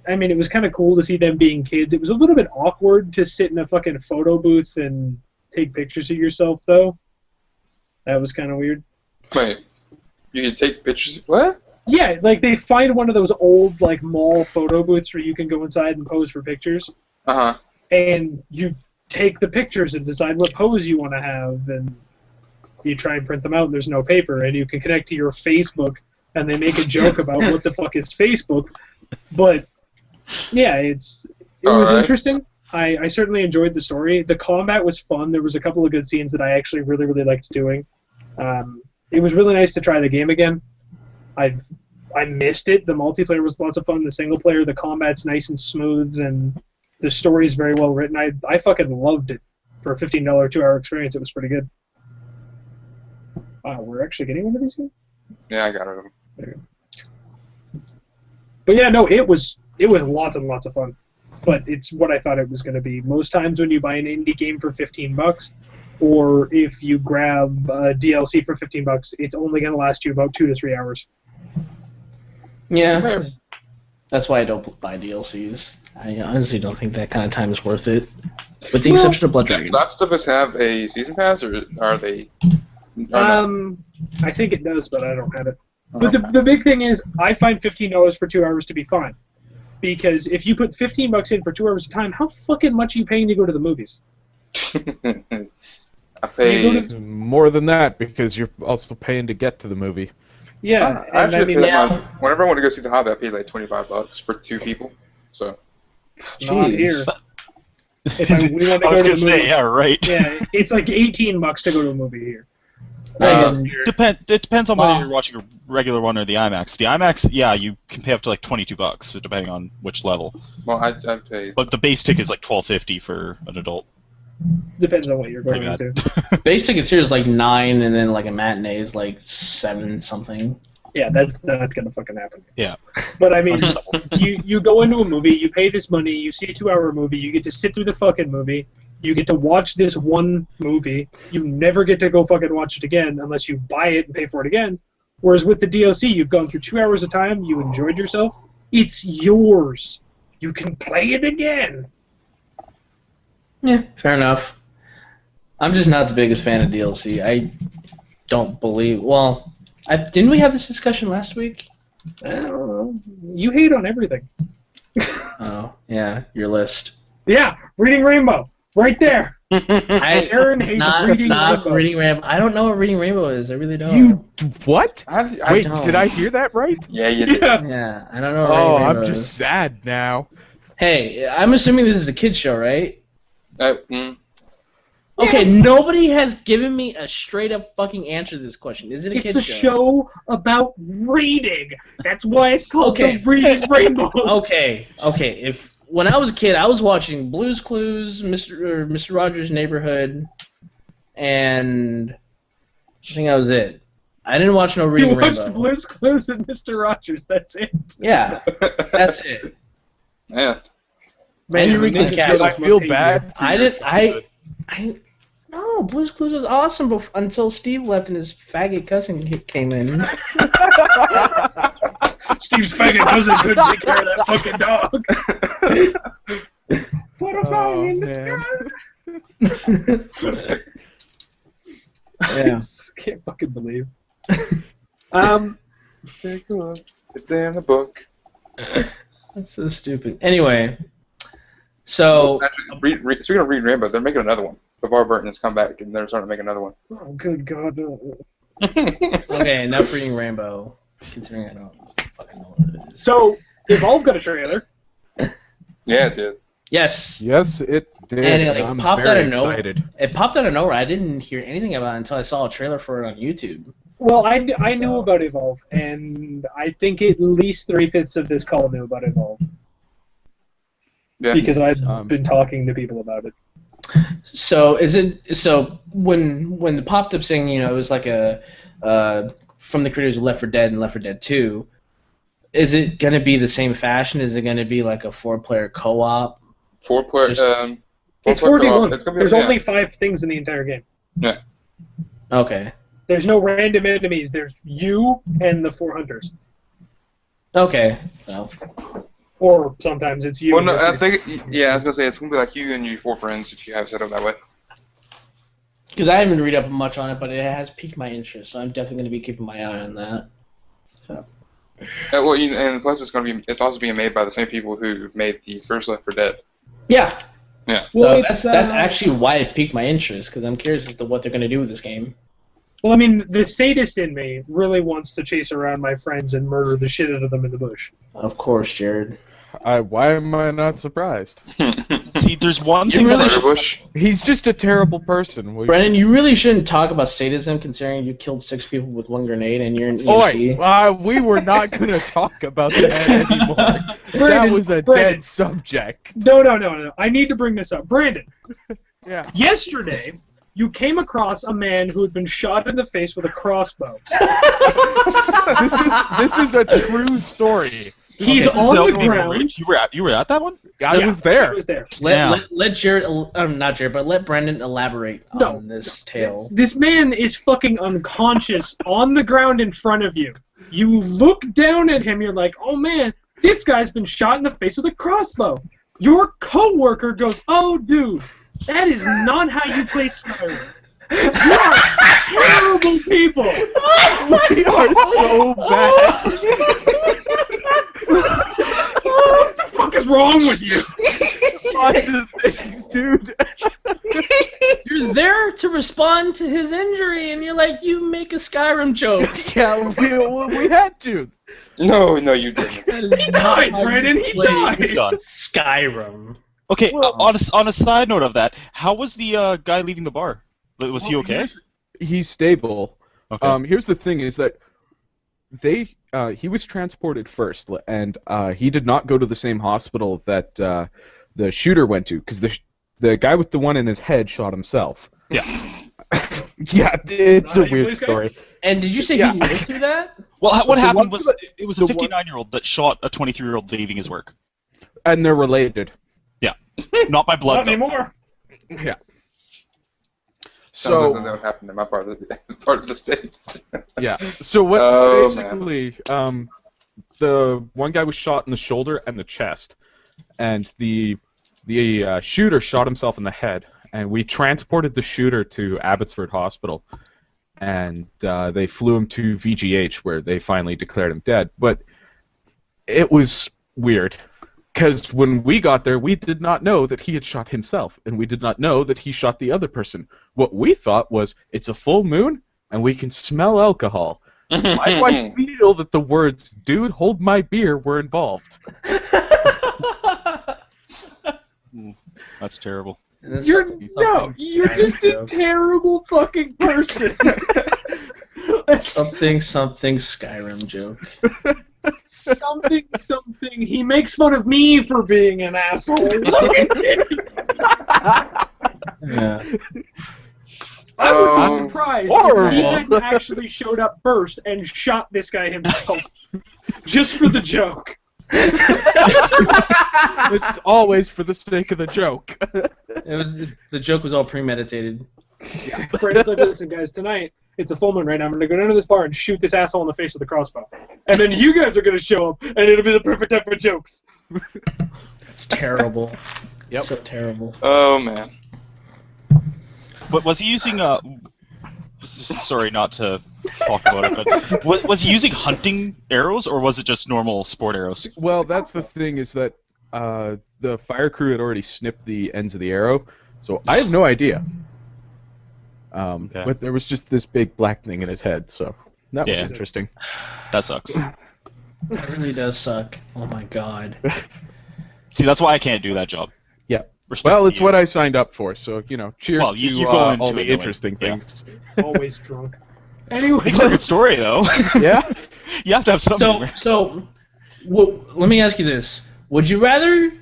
I mean, it was kind of cool to see them being kids. It was a little bit awkward to sit in a fucking photo booth and take pictures of yourself, though. That was kind of weird. Wait, you can take pictures? What? Yeah, they find one of those old, mall photo booths where you can go inside and pose for pictures. Uh-huh. And you take the pictures and decide what pose you want to have, and you try and print them out, and there's no paper, and you can connect to your Facebook, and they make a joke about what the fuck is Facebook, but... Yeah, it was interesting. I certainly enjoyed the story. The combat was fun. There was a couple of good scenes that I actually really, really liked doing. it was really nice to try the game again. I missed it. The multiplayer was lots of fun. The single player, the combat's nice and smooth, and the story's very well written. I fucking loved it. For a $15 2-hour experience, it was pretty good. Wow, we're actually getting one of these games? Yeah, I got it. There you go. But yeah, no, it was lots and lots of fun. But it's what I thought it was going to be. Most times when you buy an indie game for $15, or if you grab a DLC for $15, it's only going to last you about 2 to 3 hours. Yeah. That's why I don't buy DLCs. I honestly don't think that kind of time is worth it. With the exception of Blood Dragon. Does Last of Us have a season pass, or are they? I think it does, but I don't have it. But the big thing is, I find $15 for 2 hours to be fine. Because if you put $15 in for 2 hours of time, how fucking much are you paying to go to the movies? I pay more than that because you're also paying to get to the movie. Yeah, and I mean, whenever I want to go see The Hobbit, I pay like $25 for 2 people. So. Not here. If we want to I was go going to to the say, movies, yeah, right. yeah, it's like $18 to go to a movie here. It depends on whether you're watching a regular one or the IMAX. The IMAX, yeah, you can pay up to like $22, depending on which level. Well, I pay. But the base ticket is like $12.50 for an adult. Depends on what you're going into. Base tickets here is like 9, and then like a matinee is like 7 something. Yeah, that's not gonna fucking happen. Yeah. But I mean, you go into a movie, you pay this money, you see a 2-hour movie, you get to sit through the fucking movie, you get to watch this one movie, you never get to go fucking watch it again unless you buy it and pay for it again. Whereas with the DLC, you've gone through 2 hours of time, you enjoyed yourself, it's yours. You can play it again. Yeah, fair enough. I'm just not the biggest fan of DLC. I don't believe. Well, didn't we have this discussion last week? I don't know. You hate on everything. Oh, yeah, your list. Yeah, Reading Rainbow, right there. Aaron hates not Reading Rainbow. Reading Rainbow. I don't know what Reading Rainbow is. I really don't. You what? Wait, don't. did I hear that right? Yeah, you did. Yeah, I don't know what Oh, Reading Rainbow I'm is. just sad now. Hey, I'm assuming this is a kid's show, right? Mm. Okay, nobody has given me a straight-up fucking answer to this question. Is it a kid's It's a show about reading. That's why it's called Okay. The Reading Rainbow. Okay. If when I was a kid, I was watching Blue's Clues, Mr. Rogers' Neighborhood, and I think that was it. I didn't watch no Reading You watched Rainbow. Blue's Clues and Mr. Rogers. That's it. Yeah, that's it. Yeah. Man, Eureka's Ninja Castle. Turtles I must feel hate bad. No, Blue's Clues was awesome until Steve left and his faggot cousin came in. you. Steve's faggot cousin couldn't take care of that fucking dog. What a fire in the sky. Yeah. Can't fucking believe. Take a look. It's in the book. That's so stupid. Anyway, so Actually, speaking of Reading Rainbow, they're making another one. LeVar Burton has come back, and they're starting to make another one. Oh, good God. No. okay, enough Reading Rainbow. Considering I don't fucking know what it is. So, Evolve got a trailer. Yeah, it did. Yes. Yes, it did. And it I'm popped very out of nowhere. excited. It popped out of nowhere. I didn't hear anything about it until I saw a trailer for it on YouTube. Well, I knew about Evolve, and I think at least 3/5 of this call knew about Evolve. Yeah. Because I've been talking to people about it. So when the popped up saying it was like a from the creators of Left 4 Dead and Left 4 Dead 2, is it gonna be the same fashion? Is it gonna be like a 4-player co-op? 4-player. It's 4v1. There's only 5 things in the entire game. Yeah. Okay. There's no random enemies. There's you and the 4 hunters. Okay. Well. Or sometimes it's you. Well, no, I think I was gonna say it's gonna be like you and your 4 friends if you have it set up that way. Because I haven't read up much on it, but it has piqued my interest, so I'm definitely going to be keeping my eye on that. So. Well, and plus it's also being made by the same people who made the first Left 4 Dead. Yeah. Yeah. Well, so that's actually why it piqued my interest, because I'm curious as to what they're going to do with this game. Well, I mean, the sadist in me really wants to chase around my friends and murder the shit out of them in the bush. Of course, Jared. Why am I not surprised? See, there's one You thing really that should- Bush. He's just a terrible person. Brendan, you really shouldn't talk about sadism considering you killed 6 people with 1 grenade and you're an EMT. We were not going to talk about that anymore. That Brandon, was a Brandon. dead subject. No. I need to bring this up. Brandon, Yeah. yesterday, you came across a man who had been shot in the face with a crossbow. This is a true story. He's Okay, on so- the ground. You were at that one? I was there. He was there. Let Jared, not Jared, but let Brendan elaborate on this tale. This man is fucking unconscious on the ground in front of you. You look down at him, you're like, oh man, this guy's been shot in the face with a crossbow. Your coworker goes, oh dude, that is not how you play Skyrim. You are terrible people. We are so bad. What the fuck is wrong with you? Lots of things, dude. You're there to respond to his injury, and you're like, you make a Skyrim joke. Yeah, we had to. No, you didn't. He died, Brandon. He died. Skyrim. Okay, on a side note of that, how was the guy leaving the bar? Was he okay? He's stable. Okay. Here's the thing: is that he was transported first, and he did not go to the same hospital that the shooter went to, because the guy with the one in his head shot himself. Yeah. Yeah, it's a Not weird English guy? story. And did you say Yeah. he lived through that? Well, what The happened one- was it was a 59-year-old that shot a 23-year-old leaving his work. And they're related. Yeah. Not by blood. Not though. anymore. Yeah. So So that would happen in my part of the states. yeah. So what Oh, basically the one guy was shot in the shoulder and the chest, and the shooter shot himself in the head, and we transported the shooter to Abbotsford Hospital, and they flew him to VGH where they finally declared him dead. But it was weird, because when we got there, we did not know that he had shot himself, and we did not know that he shot the other person. What we thought was, it's a full moon, and we can smell alcohol. Why do I feel that the words, dude, hold my beer, were involved? That's terrible. You're just a terrible fucking person. Something Skyrim joke. something. He makes fun of me for being an asshole. Look at me. Yeah. I would be surprised if horrible. he hadn't actually showed up first and shot this guy himself, just for the joke. It's always for the sake of the joke. The joke was all premeditated. Brandon's like, listen, guys, tonight it's a full moon right now. I'm going to go down to this bar and shoot this asshole in the face with a crossbow. And then you guys are going to show up, and it'll be the perfect time for jokes. It's terrible. Yep. So terrible. Oh man. But was he using sorry not to talk about it, but was he using hunting arrows or was it just normal sport arrows? Well, that's the thing, is that the fire crew had already snipped the ends of the arrow, so I have no idea. Okay. But there was just this big black thing in his head, so that was Yeah. interesting. That sucks. It really does suck. Oh my god. See, that's why I can't do that job. Yeah. Respect Well, to it's you. what I signed up for, so, cheers Well, to you go into all it the anyway. interesting Yeah. things. Always drunk. Anyway. It's a good story though. Yeah? You have to have something. Let me ask you this: would you rather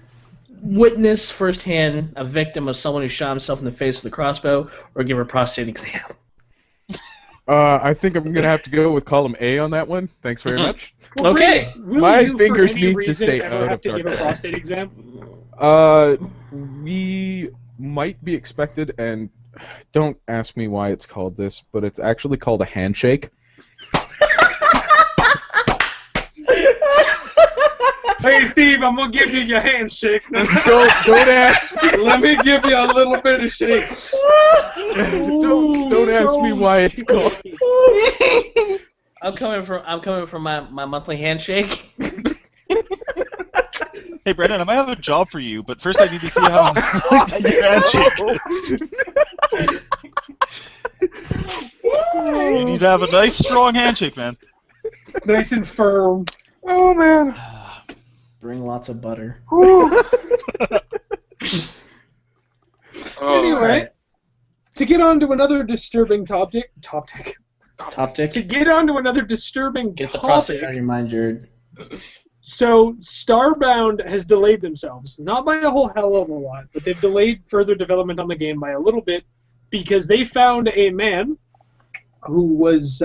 witness firsthand a victim of someone who shot himself in the face with a crossbow, or give a prostate exam? I think I'm going to have to go with column A on that one. Thanks very much. Well, Okay. Brandon, will My you, fingers for any need to reason, stay ever out have of to give a dark. prostate exam? We might be expected, and don't ask me why it's called this, but it's actually called a handshake. Hey, Steve, I'm going to give you your handshake. Don't ask. Let me give you a little bit of shake. Don't ask me why it's called. I'm coming from my monthly handshake. Hey, Brendan, I might have a job for you, but first I need to see how your handshake. You need to have a nice, strong handshake, man. Nice and firm. Oh man. Bring lots of butter. Anyway, to get on to another disturbing topic. To get on to another disturbing Get the prostate out topic. of your mind, Jared. So, Starbound has delayed themselves. Not by a whole hell of a lot, but they've delayed further development on the game by a little bit because they found a man who was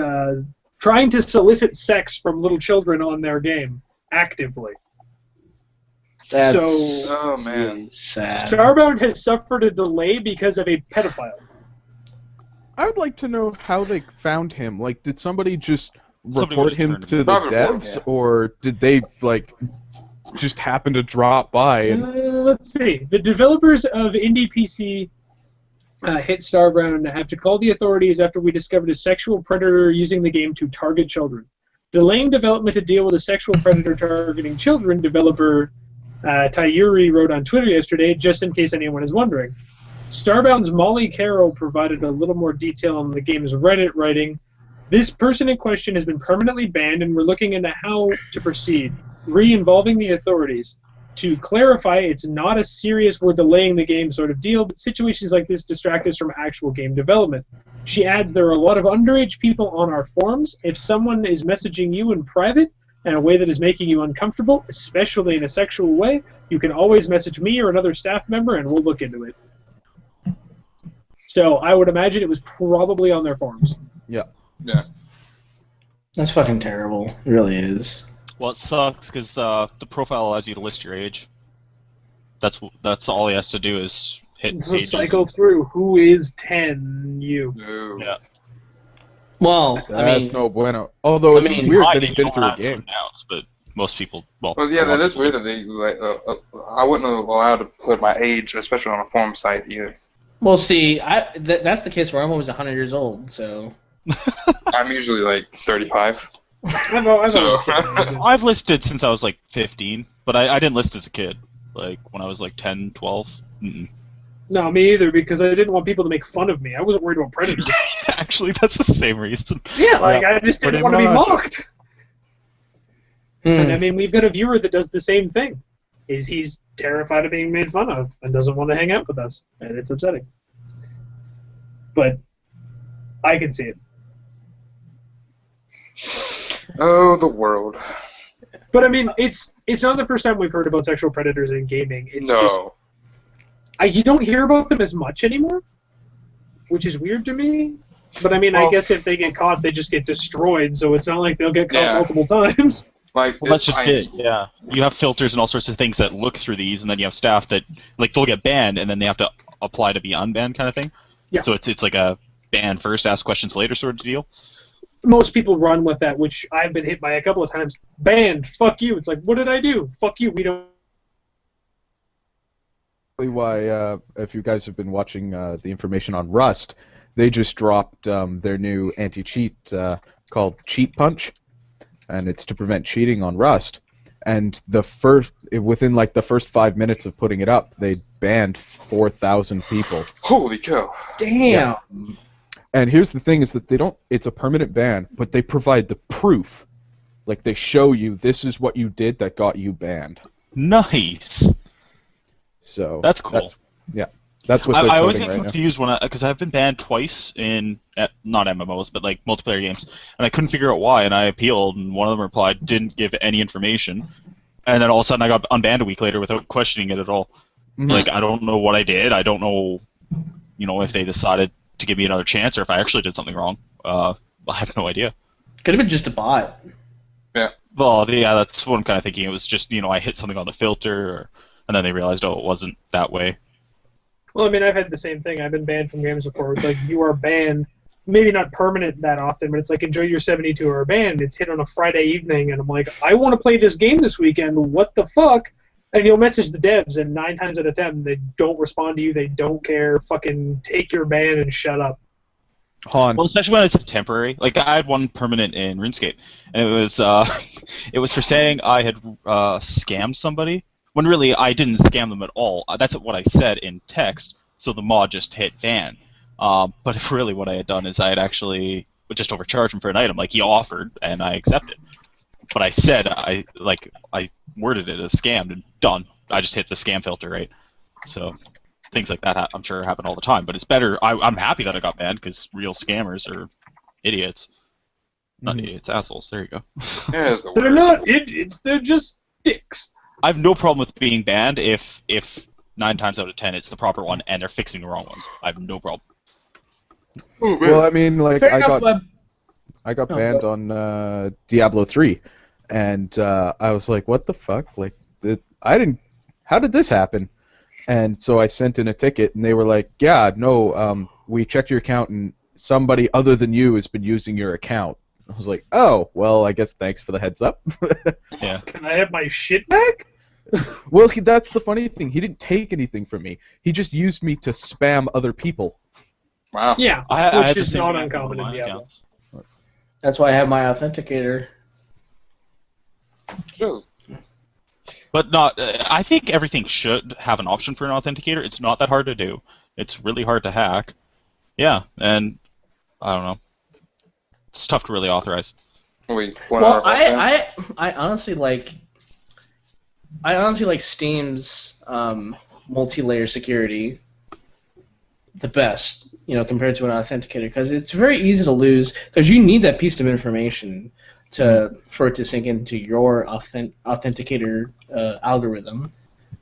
trying to solicit sex from little children on their game actively. That's Oh man. sad. Starbound has suffered a delay because of a pedophile. I would like to know how they found him. Like, did somebody just Somebody report would've him turned to him the Probably, devs, yeah. or did they like just happen to drop by? And Let's see. The developers of Indie PC hit Starbound have to call the authorities after we discovered a sexual predator using the game to target children. Delaying development to deal with a sexual predator targeting children, developer Tayuri wrote on Twitter yesterday, just in case anyone is wondering. Starbound's Molly Carroll provided a little more detail on the game's Reddit, writing, "This person in question has been permanently banned, and we're looking into how to proceed, re-involving the authorities. To clarify, it's not a serious we're delaying the game sort of deal, but situations like this distract us from actual game development." She adds, "There are a lot of underage people on our forums. If someone is messaging you in private in a way that is making you uncomfortable, especially in a sexual way, you can always message me or another staff member, and we'll look into it." So I would imagine it was probably on their forums. Yeah. That's fucking terrible. It really is. Well, it sucks because the profile allows you to list your age. That's all he has to do is hit So ages. cycle through who is 10 you. No. Yeah. Well, I that's mean, no bueno. Although I it's mean, weird I that he mean, did you it through don't a have to game. announce, but most people, well, Well, yeah, a lot that of is people weird do. that they I wouldn't have allowed to put my age, especially on a forum site either. well, see, that's the case where I'm always 100 years old, so. I'm usually like 35. I've So- always kept those. I've listed since I was like 15, but I didn't list as a kid. Like when I was like 10, 12. Mm-mm. No, me either, because I didn't want people to make fun of me. I wasn't worried about predators. Actually, that's the same reason. Yeah, like, I just didn't pretty want to be much. mocked. And I mean, we've got a viewer that does the same thing. He's terrified of being made fun of and doesn't want to hang out with us, and it's upsetting. But I can see it. Oh, the world. But I mean, it's not the first time we've heard about sexual predators in gaming. It's just No. you don't hear about them as much anymore, which is weird to me. But I mean, I Well- guess if they get caught, they just get destroyed. So it's not like they'll get caught Yeah. multiple times. Like, Well, that's just it. Yeah, you have filters and all sorts of things that look through these, and then you have staff that like they'll get banned, and then they have to apply to be unbanned, kind of thing. Yeah. So it's like a ban first, ask questions later sort of deal. Most people run with that, which I've been hit by a couple of times. Banned. Fuck you. It's like, what did I do? Fuck you. We don't. Why, if you guys have been watching the information on Rust, they just dropped their new anti-cheat called Cheat Punch, and it's to prevent cheating on Rust. And within like the first 5 minutes of putting it up, they banned 4,000 people. Holy cow. Damn. And here's the thing: is that they don't. It's a permanent ban, but they provide the proof. Like they show you this is what you did that got you banned. Nice. So That's cool. That's what they're I always coding get right now. confused because I've been banned twice in not MMOs but like multiplayer games, and I couldn't figure out why. And I appealed, and one of them replied, "Didn't give any information," and then all of a sudden I got unbanned a week later without questioning it at all. Mhm. Like I don't know what I did. I don't know, if they decided to give me another chance or if I actually did something wrong. I have no idea. Could have been just a bot. Well, yeah, that's what I'm kind of thinking. It was just I hit something on the filter, and then they realized, oh, it wasn't that way. Well, I mean, I've had the same thing. I've been banned from games before. It's like, you are banned. Maybe not permanent that often, but it's like, enjoy your 72-hour ban. It's hit on a Friday evening, and I'm like, I want to play this game this weekend. What the fuck? And you'll message the devs, and 9 times out of 10, they don't respond to you. They don't care. Fucking take your ban and shut up. Han. Well, especially when it's temporary. Like I had one permanent in RuneScape, and it was it was for saying I had scammed somebody when really I didn't scam them at all. That's what I said in text, so the mod just hit ban. But really, what I had done is I had actually just overcharged him for an item. Like he offered, and I accepted. But I said I worded it as scammed and done. I just hit the scam filter, right? So things like that, I'm sure, happen all the time. But it's better. I'm happy that it got banned because real scammers are idiots. Not idiots, assholes. There you go. Yeah, it's the They're word. not idiots. They're just dicks. I have no problem with being banned if 9 times out of 10 it's the proper one and they're fixing the wrong ones. I have no problem. Well, I mean, like Fair I enough, got banned on Diablo 3, and I was like, what the fuck? Like, how did this happen? And so I sent in a ticket, and they were like, yeah, no, we checked your account, and somebody other than you has been using your account. I was like, oh, well, I guess thanks for the heads up. Yeah. Can I have my shit back? Well, that's the funny thing. He didn't take anything from me. He just used me to spam other people. Wow. Yeah, I which had the is same not thing uncommon on in my Diablo. accounts. That's why I have my authenticator. But not. I think everything should have an option for an authenticator. It's not that hard to do. It's really hard to hack. Yeah, and I don't know. It's tough to really authorize. Wait, Well, I honestly like Steam's multi-layer security the best, compared to an authenticator, because it's very easy to lose, because you need that piece of information for it to sync into your authenticator algorithm.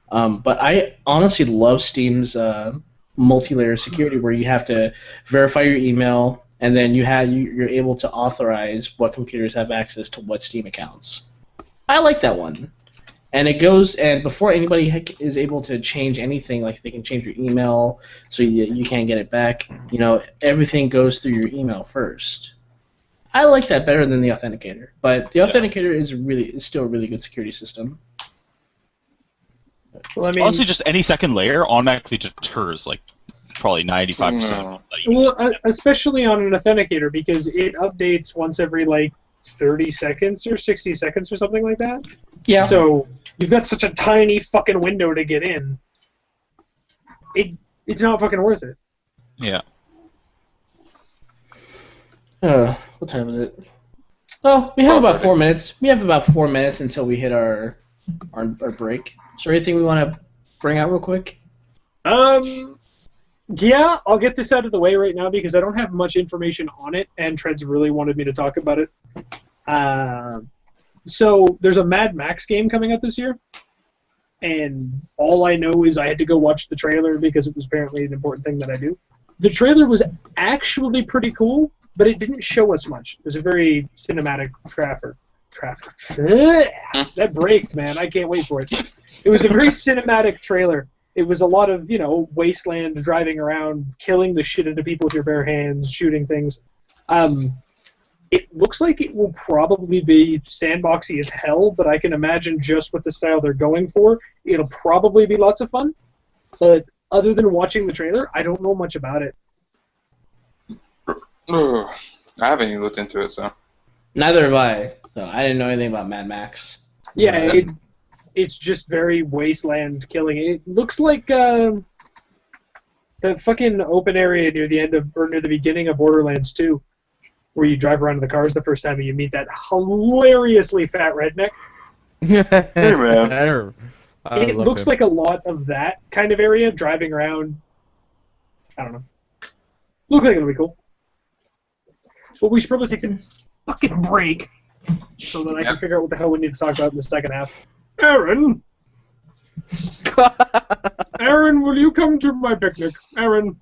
But I honestly love Steam's multi-layer security, where you have to verify your email, and then you're able to authorize what computers have access to what Steam accounts. I like that one. And it goes, and before anybody is able to change anything, like they can change your email so you can't get it back, everything goes through your email first. I like that better than the authenticator, but the authenticator is still a really good security system. Well, I mean, Honestly, just any second layer automatically deters like probably 95%. well, especially on an authenticator, because it updates once every like 30 seconds or 60 seconds or something like that. Yeah. So you've got such a tiny fucking window to get in. It's not fucking worth it. Yeah. What time is it? Oh, we have about 4 minutes. We have about 4 minutes until we hit our break. Is there anything we want to bring out real quick? Yeah, I'll get this out of the way right now because I don't have much information on it, and Treds really wanted me to talk about it. So there's a Mad Max game coming out this year, and all I know is I had to go watch the trailer because it was apparently an important thing that I do. The trailer was actually pretty cool, but it didn't show us much. It was a very cinematic traffic. That break, man, I can't wait for it. It was a very cinematic trailer. It was a lot of, wasteland, driving around, killing the shit out of people with your bare hands, shooting things. It looks like it will probably be sandboxy as hell, but I can imagine just with the style they're going for, it'll probably be lots of fun. But other than watching the trailer, I don't know much about it. I haven't even looked into it, so. Neither have I. So I didn't know anything about Mad Max. Yeah, it's just very wasteland killing. It looks like the fucking open area near the beginning of Borderlands 2, where you drive around in the cars the first time and you meet that hilariously fat redneck. Hey, man. It looks like a lot of that kind of area, driving around. I don't know. Looks like it'll be cool. But we should probably take the fucking break so that I can figure out what the hell we need to talk about in the second half. Aaron! Aaron, will you come to my picnic? Aaron,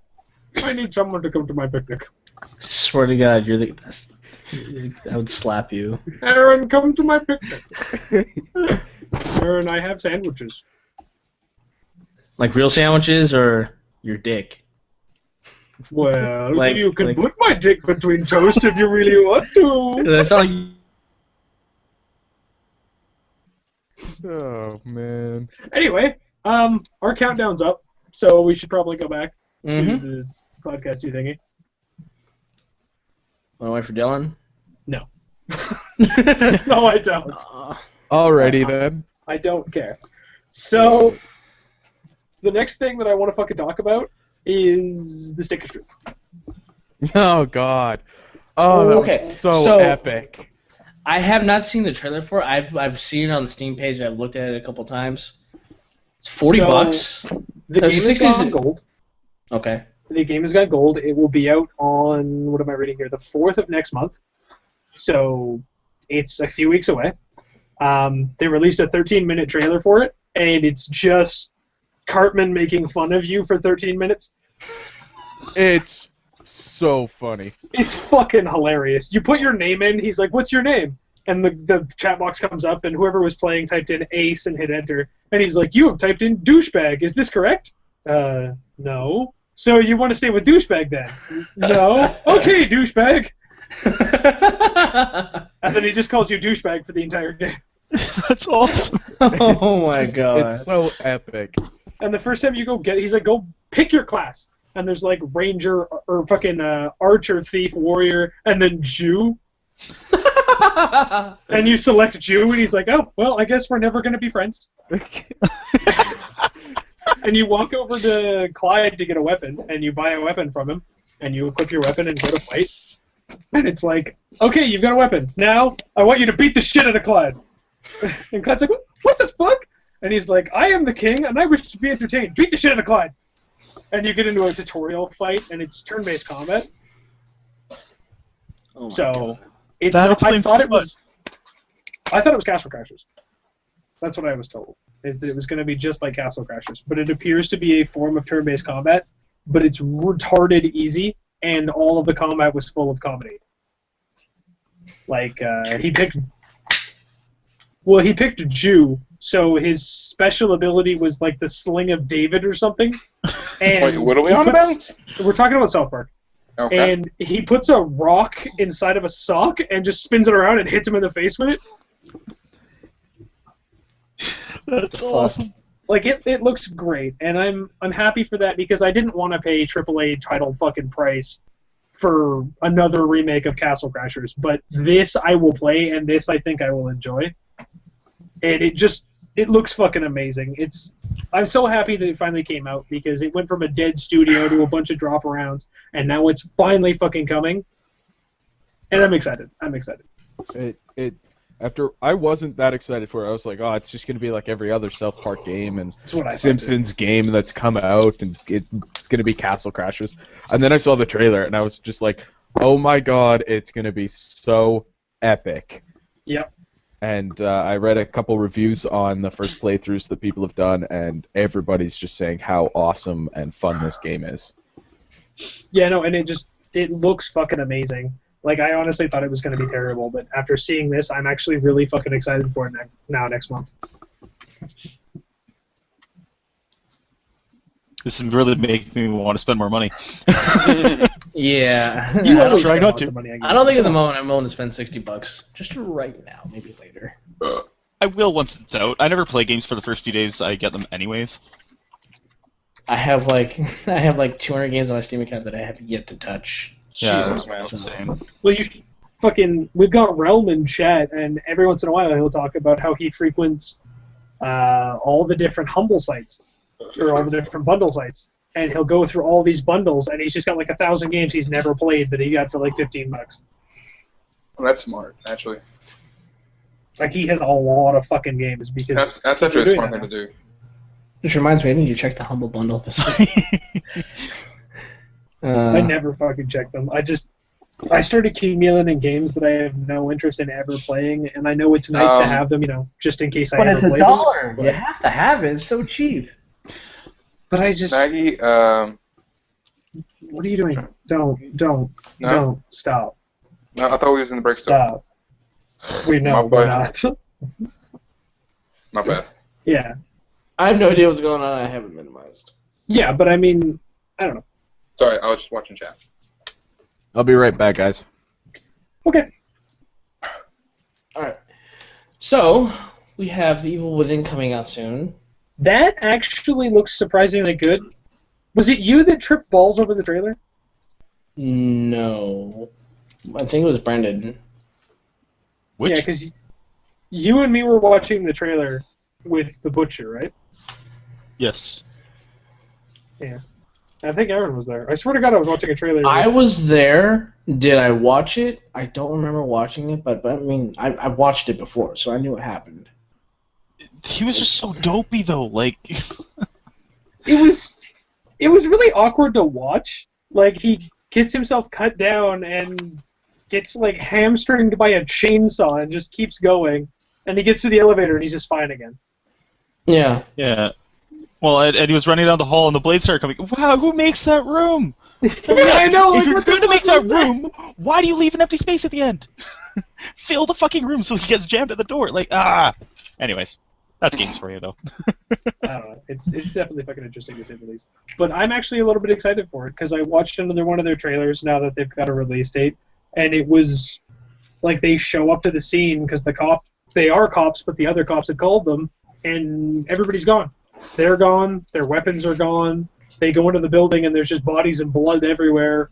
I need someone to come to my picnic. Swear to God, you're the best. I would slap you. Aaron, come to my picnic. Aaron, I have sandwiches. Like real sandwiches or your dick? Well, you can put my dick between toast if you really want to. That's all. Oh man. Anyway, our countdown's up, so we should probably go back to the podcasty thingy. Want to wait for Dylan? No. No, I don't. Alrighty then. I don't care. So, the next thing that I want to fucking talk about is the stick of truth. Oh god. Oh, that was so epic. I have not seen the trailer for it. I've seen it on the Steam page. I've looked at it a couple times. It's $40. The game has 60s gone gold. Okay. The game has got gold. It will be out on, what am I reading here? The 4th of next month. So it's a few weeks away. They released a 13-minute trailer for it, and it's just Cartman making fun of you for 13 minutes. It's so funny. It's fucking hilarious. You put your name in, he's like, "What's your name?" And the chat box comes up, and whoever was playing typed in Ace and hit enter. And he's like, "You have typed in douchebag. Is this correct?" No. So you want to stay with douchebag then? No. Okay, douchebag. And then he just calls you douchebag for the entire game. That's awesome. Oh my god. It's so epic. And the first time you go he's like, "Go pick your class." And there's like ranger or fucking archer, thief, warrior, and then Jew. And you select Jew, and he's like, "Oh, well, I guess we're never going to be friends." And you walk over to Clyde to get a weapon, and you buy a weapon from him, and you equip your weapon and go to fight. And it's like, "Okay, you've got a weapon. Now, I want you to beat the shit out of Clyde." And Clyde's like, "What the fuck?" And he's like, "I am the king, and I wish to be entertained. Beat the shit out of Clyde." And you get into a tutorial fight, and it's turn-based combat. Oh my So god. it's That not, I explains thought too it was Castle Crashers. That's what I was told. Is that it was going to be just like Castle Crashers, but it appears to be a form of turn-based combat, but it's retarded easy, and all of the combat was full of comedy. Like he picked Jew, so his special ability was like the Sling of David or something. And Wait, what are we on about? We're talking about South Park. Okay. And he puts a rock inside of a sock and just spins it around and hits him in the face with it. That's awesome. Like it looks great, and I'm happy for that because I didn't want to pay AAA title fucking price for another remake of Castle Crashers, but this I will play, and this I think I will enjoy. And it looks fucking amazing. I'm so happy that it finally came out because it went from a dead studio to a bunch of drop arounds, and now it's finally fucking coming. And I'm excited. After I wasn't that excited for it. I was like, oh, it's just gonna be like every other South Park game and That's what I thought, Simpsons game that's come out, and it's gonna be Castle Crashers. And then I saw the trailer, and I was just like, oh my god, it's gonna be so epic. Yep. And I read a couple reviews on the first playthroughs that people have done, and everybody's just saying how awesome and fun this game is. Yeah, no, and it looks fucking amazing. Like, I honestly thought it was going to be terrible, but after seeing this, I'm actually really fucking excited for it next month. This is really making me want to spend more money. Yeah. You I always don't, try spend not lots to. of money, I don't think at the moment I'm willing to spend $60. Just right now, maybe later. I will once it's out. I never play games for the first few days. I get them anyways. I have like 200 games on my Steam account that I have yet to touch. Jesus, man. That's insane. Well, we've got Realm in chat, and every once in a while he'll talk about how he frequents all the different humble sites, or all the different bundle sites, and he'll go through all these bundles, and he's just got like 1,000 games he's never played that he got for like $15. Well, that's smart, actually. Like, he has a lot of fucking games because That's actually a smart thing to do. Which reminds me, I need to check the Humble Bundle this week. I never fucking check them. I started accumulating games that I have no interest in ever playing, and I know it's nice to have them, just in case I ever play them. But it's $1. You have to have it. It's so cheap. But I just... Maggie, What are you doing? Don't. Stop. no, I thought we was in the break still. Stop. No, we're not. My bad. Yeah. I have no idea what's going on. I have it minimized. Yeah, but I mean, I don't know. Sorry, I was just watching chat. I'll be right back, guys. Okay. Alright. So, we have The Evil Within coming out soon. That actually looks surprisingly good. Was it you that tripped balls over the trailer? No. I think it was Brendan. Which? Yeah, because you and me were watching the trailer with the Butcher, right? Yes. Yeah. I think Aaron was there. I swear to God I was watching a trailer. I was there. Did I watch it? I don't remember watching it, but I mean, I watched it before, so I knew what happened. He was just so dopey though. Like, It was really awkward to watch. Like, he gets himself cut down and gets like hamstringed by a chainsaw and just keeps going. And he gets to the elevator and he's just fine again. Yeah. yeah. Well, and he was running down the hall and the blades started coming. Wow, who makes that room? I know. If Like, you're what the going to make fuck that was that? room, why do you leave an empty space at the end? Fill the fucking room so he gets jammed at the door. Like, ah. Anyways, that's games for you, though. I don't know. It's definitely fucking interesting to say the least. But I'm actually a little bit excited for it because I watched another one of their trailers now that they've got a release date, and it was like they show up to the scene because they are cops, but the other cops had called them, and everybody's gone. They're gone. Their weapons are gone. They go into the building and there's just bodies and blood everywhere.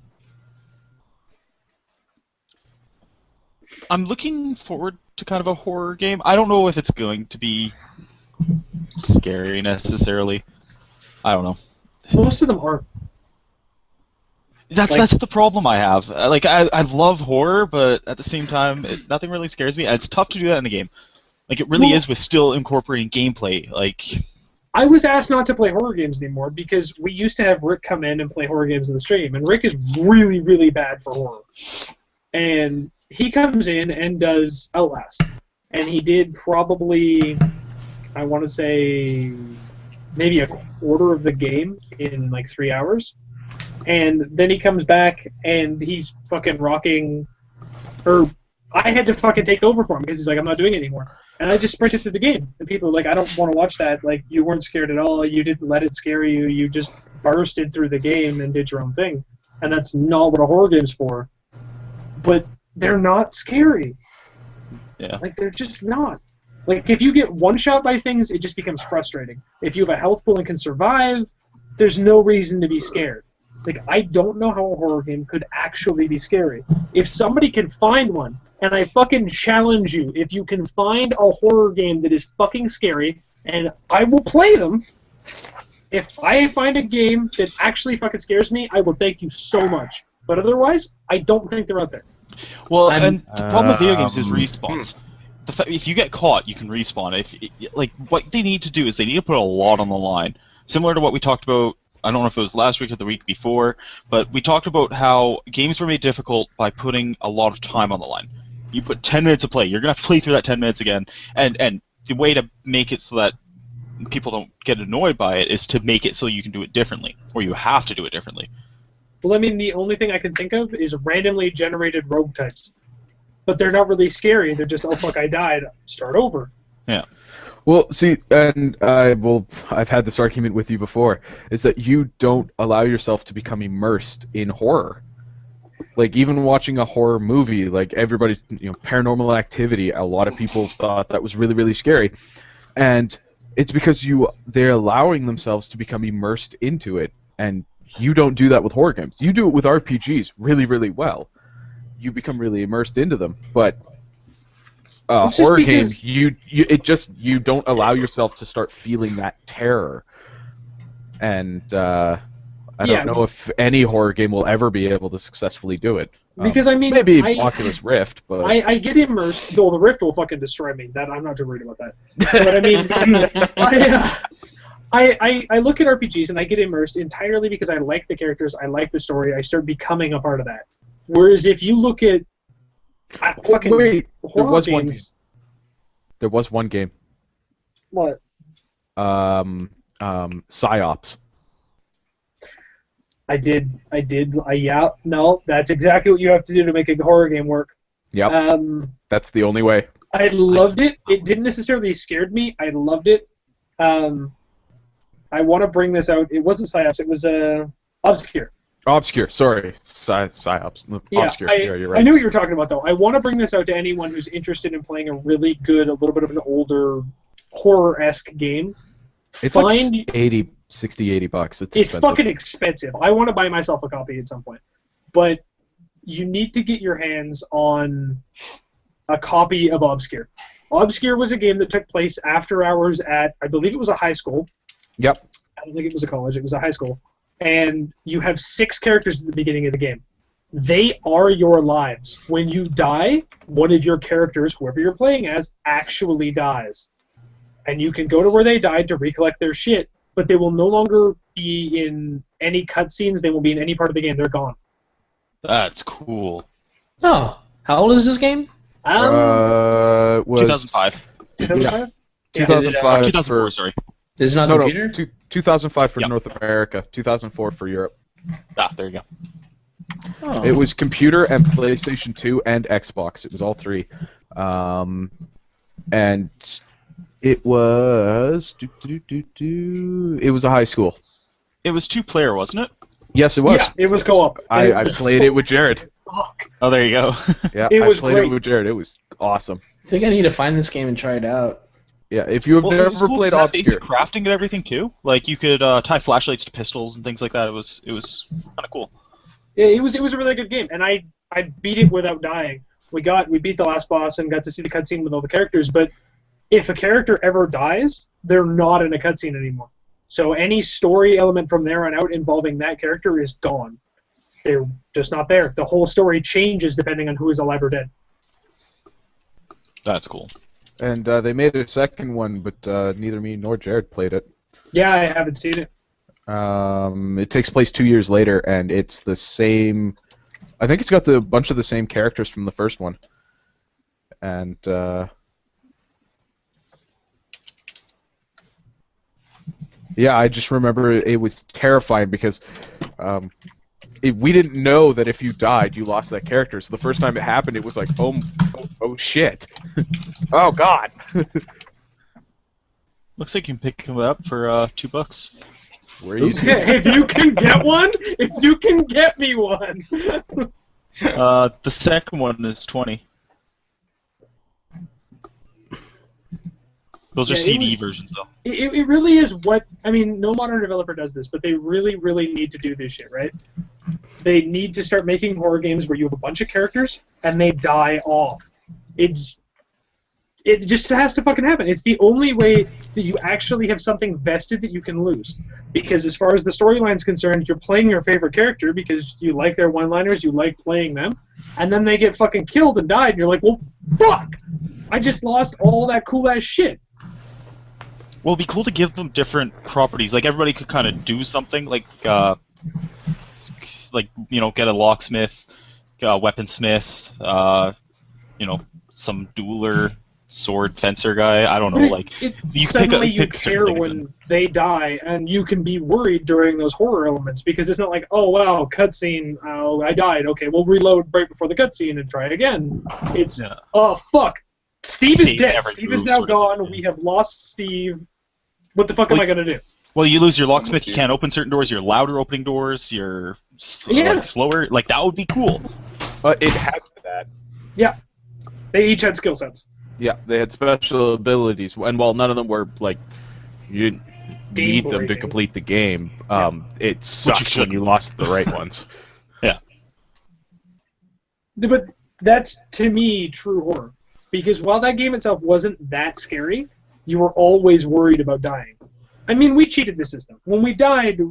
I'm looking forward to kind of a horror game. I don't know if it's going to be scary necessarily. I don't know. Most of them aren't. That's the problem I have. Like, I love horror, but at the same time, nothing really scares me. It's tough to do that in a game. Like, it really is with still incorporating gameplay. Like, I was asked not to play horror games anymore because we used to have Rick come in and play horror games in the stream, and Rick is really, really bad for horror. And he comes in and does Outlast. And he did probably, I want to say, maybe a quarter of the game in like 3 hours. And then he comes back and he's fucking rocking, or I had to fucking take over for him because he's like, I'm not doing it anymore. And I just sprinted through the game. And people are like, I don't want to watch that. Like, you weren't scared at all. You didn't let it scare you. You just bursted through the game and did your own thing. And that's not what a horror game's for. But they're not scary. yeah. Like, they're just not. Like, if you get one shot by things, it just becomes frustrating. If you have a health pool and can survive, there's no reason to be scared. Like, I don't know how a horror game could actually be scary. If somebody can find one, and I fucking challenge you, if you can find a horror game that is fucking scary, and I will play them, if I find a game that actually fucking scares me, I will thank you so much. But otherwise, I don't think they're out there. Well, and the problem with video games is respawns. If you get caught, you can respawn. Like, what they need to do is they need to put a lot on the line. Similar to what we talked about, I don't know if it was last week or the week before, but we talked about how games were made difficult by putting a lot of time on the line. You put 10 minutes of play, you're going to have to play through that 10 minutes again, and the way to make it so that people don't get annoyed by it is to make it so you can do it differently, or you have to do it differently. Well, I mean, the only thing I can think of is randomly generated rogue types. But they're not really scary, they're just, oh fuck, I died, start over. Yeah. Well, see, and I've had this argument with you before, is that you don't allow yourself to become immersed in horror. Like, even watching a horror movie, like everybody, Paranormal Activity, a lot of people thought that was really, really scary. And it's because they're allowing themselves to become immersed into it, and you don't do that with horror games. You do it with RPGs really, really well. You become really immersed into them, but horror games, you don't allow yourself to start feeling that terror. And I don't know if any horror game will ever be able to successfully do it. Because I mean, maybe Oculus Rift, but I get immersed. Though the Rift will fucking destroy me. That I'm not too worried about that. But I mean, I look at RPGs and I get immersed entirely because I like the characters, I like the story, I start becoming a part of that. Whereas if you look at fucking horror games, there was one game. What? Psyops. No, that's exactly what you have to do to make a horror game work. Yep. That's the only way. I loved it. It didn't necessarily scare me. I loved it. I want to bring this out. It wasn't Psyops. It was Obscure. Obscure. Sorry, Psyops. Yeah, Obscure. Yeah, you're right. I knew what you were talking about, though. I want to bring this out to anyone who's interested in playing a really good, a little bit of an older horror-esque game. It's like $60, $80. It's fucking expensive. I want to buy myself a copy at some point. But you need to get your hands on a copy of Obscure. Obscure was a game that took place after hours at, I believe it was a high school. Yep. I don't think it was a college. It was a high school. And you have 6 characters at the beginning of the game. They are your lives. When you die, one of your characters, whoever you're playing as, actually dies. and you can go to where they died to recollect their shit, but they will no longer be in any cutscenes. They won't be in any part of the game. They're gone. That's cool. Oh, how old is this game? Was 2005. 2005? 2005 2004, for, sorry. This is not computer? 2005 for Yep. North America, 2004 for Europe. Ah, there you go. Oh. It was computer and PlayStation 2 and Xbox. It was all three. And it was... It was a high school. It was 2-player, wasn't it? Yes, it was. Yeah, it was co-op. I played it with Jared. Fuck. Oh, there you go. Yeah, It was I played great. it with Jared. It was awesome. I think I need to find this game and try it out. Yeah, if you have It never was cool played 'cause it had Obscure... basic crafting and everything too. Like you could tie flashlights to pistols and things like that. It was kind of cool. Yeah, it was a really good game, and I beat it without dying. We beat the last boss and got to see the cutscene with all the characters, but if a character ever dies, they're not in a cutscene anymore. So any story element from there on out involving that character is gone. They're just not there. The whole story changes depending on who is alive or dead. That's cool. And they made a second one, but neither me nor Jared played it. Yeah, I haven't seen it. It takes place 2 years later, and it's the same... I think it's got a bunch of the same characters from the first one. And... yeah, I just remember it was terrifying because we didn't know that if you died, you lost that character. So the first time it happened, it was like, oh shit. Oh, God. Looks like you can pick them up for $2. Where are you Okay, if you can get one, if you can get me one. The second one is 20. Those are Yeah, it CD was- versions, though. It really is what... I mean, no modern developer does this, but they really, really need to do this shit, right? They need to start making horror games where you have a bunch of characters and they die off. It just has to fucking happen. It's the only way that you actually have something vested that you can lose. Because as far as the storyline's concerned, you're playing your favorite character because you like their one-liners, you like playing them, and then they get fucking killed and died, and you're like, well, fuck! I just lost all that cool-ass shit. Well, it'd be cool to give them different properties. Like everybody could kind of do something, like get a locksmith, a weaponsmith, some dueler, sword fencer guy. I don't know. Like you Suddenly you pick certain care things when they die, and you can be worried during those horror elements because it's not like, oh wow, cutscene, oh I died. Okay, we'll reload right before the cutscene and try again. It's oh fuck, Steve is dead. never Steve is moves, now sort of gone. thing. We have lost Steve. What the fuck am I gonna do? Well, you lose your locksmith. You can't open certain doors. You're louder opening doors. You're slower. Like that would be cool. It had that. Yeah, they each had skill sets. Yeah, they had special abilities, and while none of them were, like, you didn't need them to breaking. complete the game, it sucked when shouldn't. you lost the right ones. Yeah. But that's, to me, true horror. Because while that game itself wasn't that scary, you were always worried about dying. I mean, we cheated the system. When we died,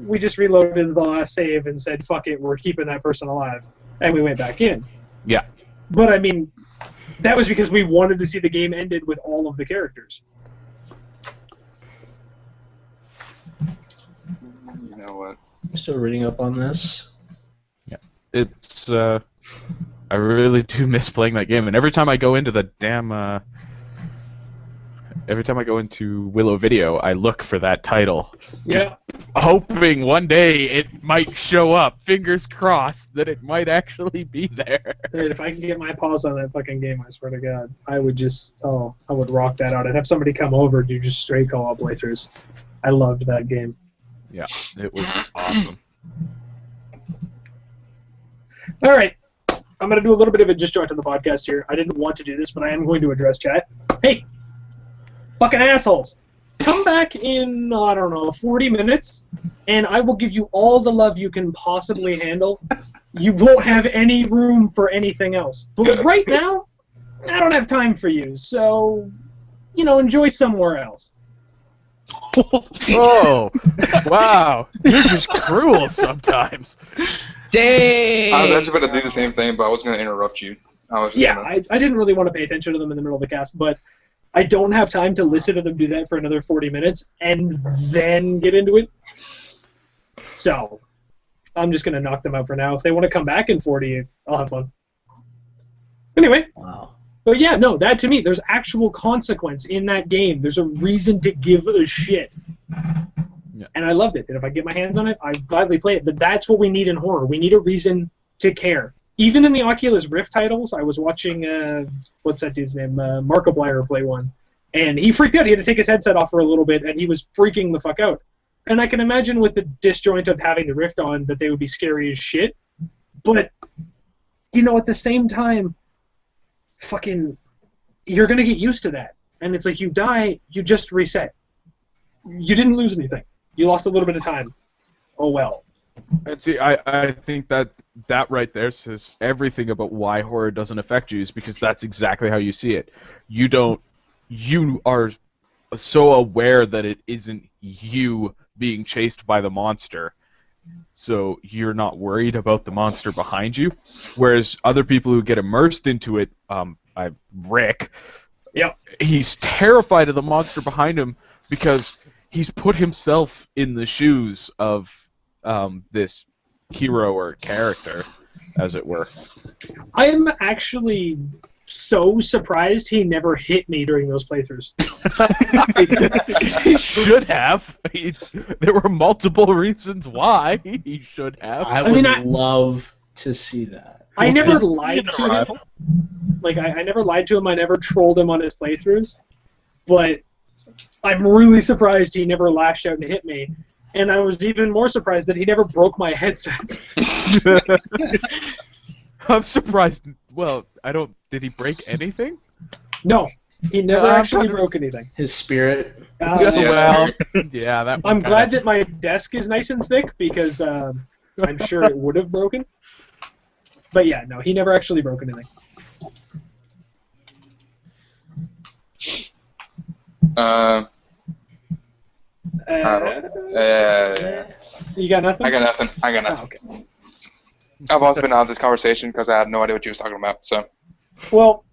we just reloaded the last save and said, fuck it, we're keeping that person alive. And we went back in. Yeah. But, I mean, that was because we wanted to see the game ended with all of the characters. You know what? I'm still reading up on this. Yeah. It's, I really do miss playing that game, and every time I go into the damn, every time I go into Willow Video, I look for that title. Yeah. Hoping one day it might show up. Fingers crossed that it might actually be there. And if I can get my paws on that fucking game, I swear to God, I would just, I would rock that out. I'd have somebody come over do just straight co-op playthroughs. I loved that game. Yeah, it was awesome. All right. I'm going to do a little bit of a disjoint on the podcast here. I didn't want to do this, but I am going to address chat. Hey, fucking assholes. Come back in, 40 minutes, and I will give you all the love you can possibly handle. You won't have any room for anything else. But right now, I don't have time for you, so, enjoy somewhere else. Oh, wow. You're just cruel sometimes. Dang! I was actually about to do the same thing, but I was going to interrupt you. I was just Yeah, gonna... I didn't really want to pay attention to them in the middle of the cast, but I don't have time to listen to them do that for another 40 minutes and then get into it. So I'm just going to knock them out for now. If they want to come back in 40, I'll have fun. Anyway. Wow. But yeah, no, that to me, there's actual consequence in that game. There's a reason to give a shit. Yeah. And I loved it. And if I get my hands on it, I'd gladly play it. But that's what we need in horror. We need a reason to care. Even in the Oculus Rift titles, I was watching, what's that dude's name? Markiplier play one. And he freaked out. He had to take his headset off for a little bit, and he was freaking the fuck out. And I can imagine with the disjoint of having the Rift on that they would be scary as shit. But, you know, at the same time, fucking, you're going to get used to that. And it's like you die, you just reset. You didn't lose anything. You lost a little bit of time. Oh well. And see, I think that right there says everything about why horror doesn't affect you, is because that's exactly how you see it. You are so aware that it isn't you being chased by the monster, so you're not worried about the monster behind you. Whereas other people who get immersed into it, Rick, yep, he's terrified of the monster behind him because he's put himself in the shoes of this hero or character, as it were. I am actually so surprised he never hit me during those playthroughs. He should have. There were multiple reasons why he should have. I would love to see that. I never lied to him. Like, I never lied to him. I never trolled him on his playthroughs. But I'm really surprised he never lashed out and hit me. And I was even more surprised that he never broke my headset. I'm surprised. Well, did he break anything? No, he never actually broke anything. His spirit. Well, yeah, that. I'm glad that my desk is nice and thick because I'm sure it would have broken. But yeah, no, he never actually broke anything. You got nothing? I got nothing. Oh, okay. I've also been out of this conversation because I had no idea what you was talking about. So. Well,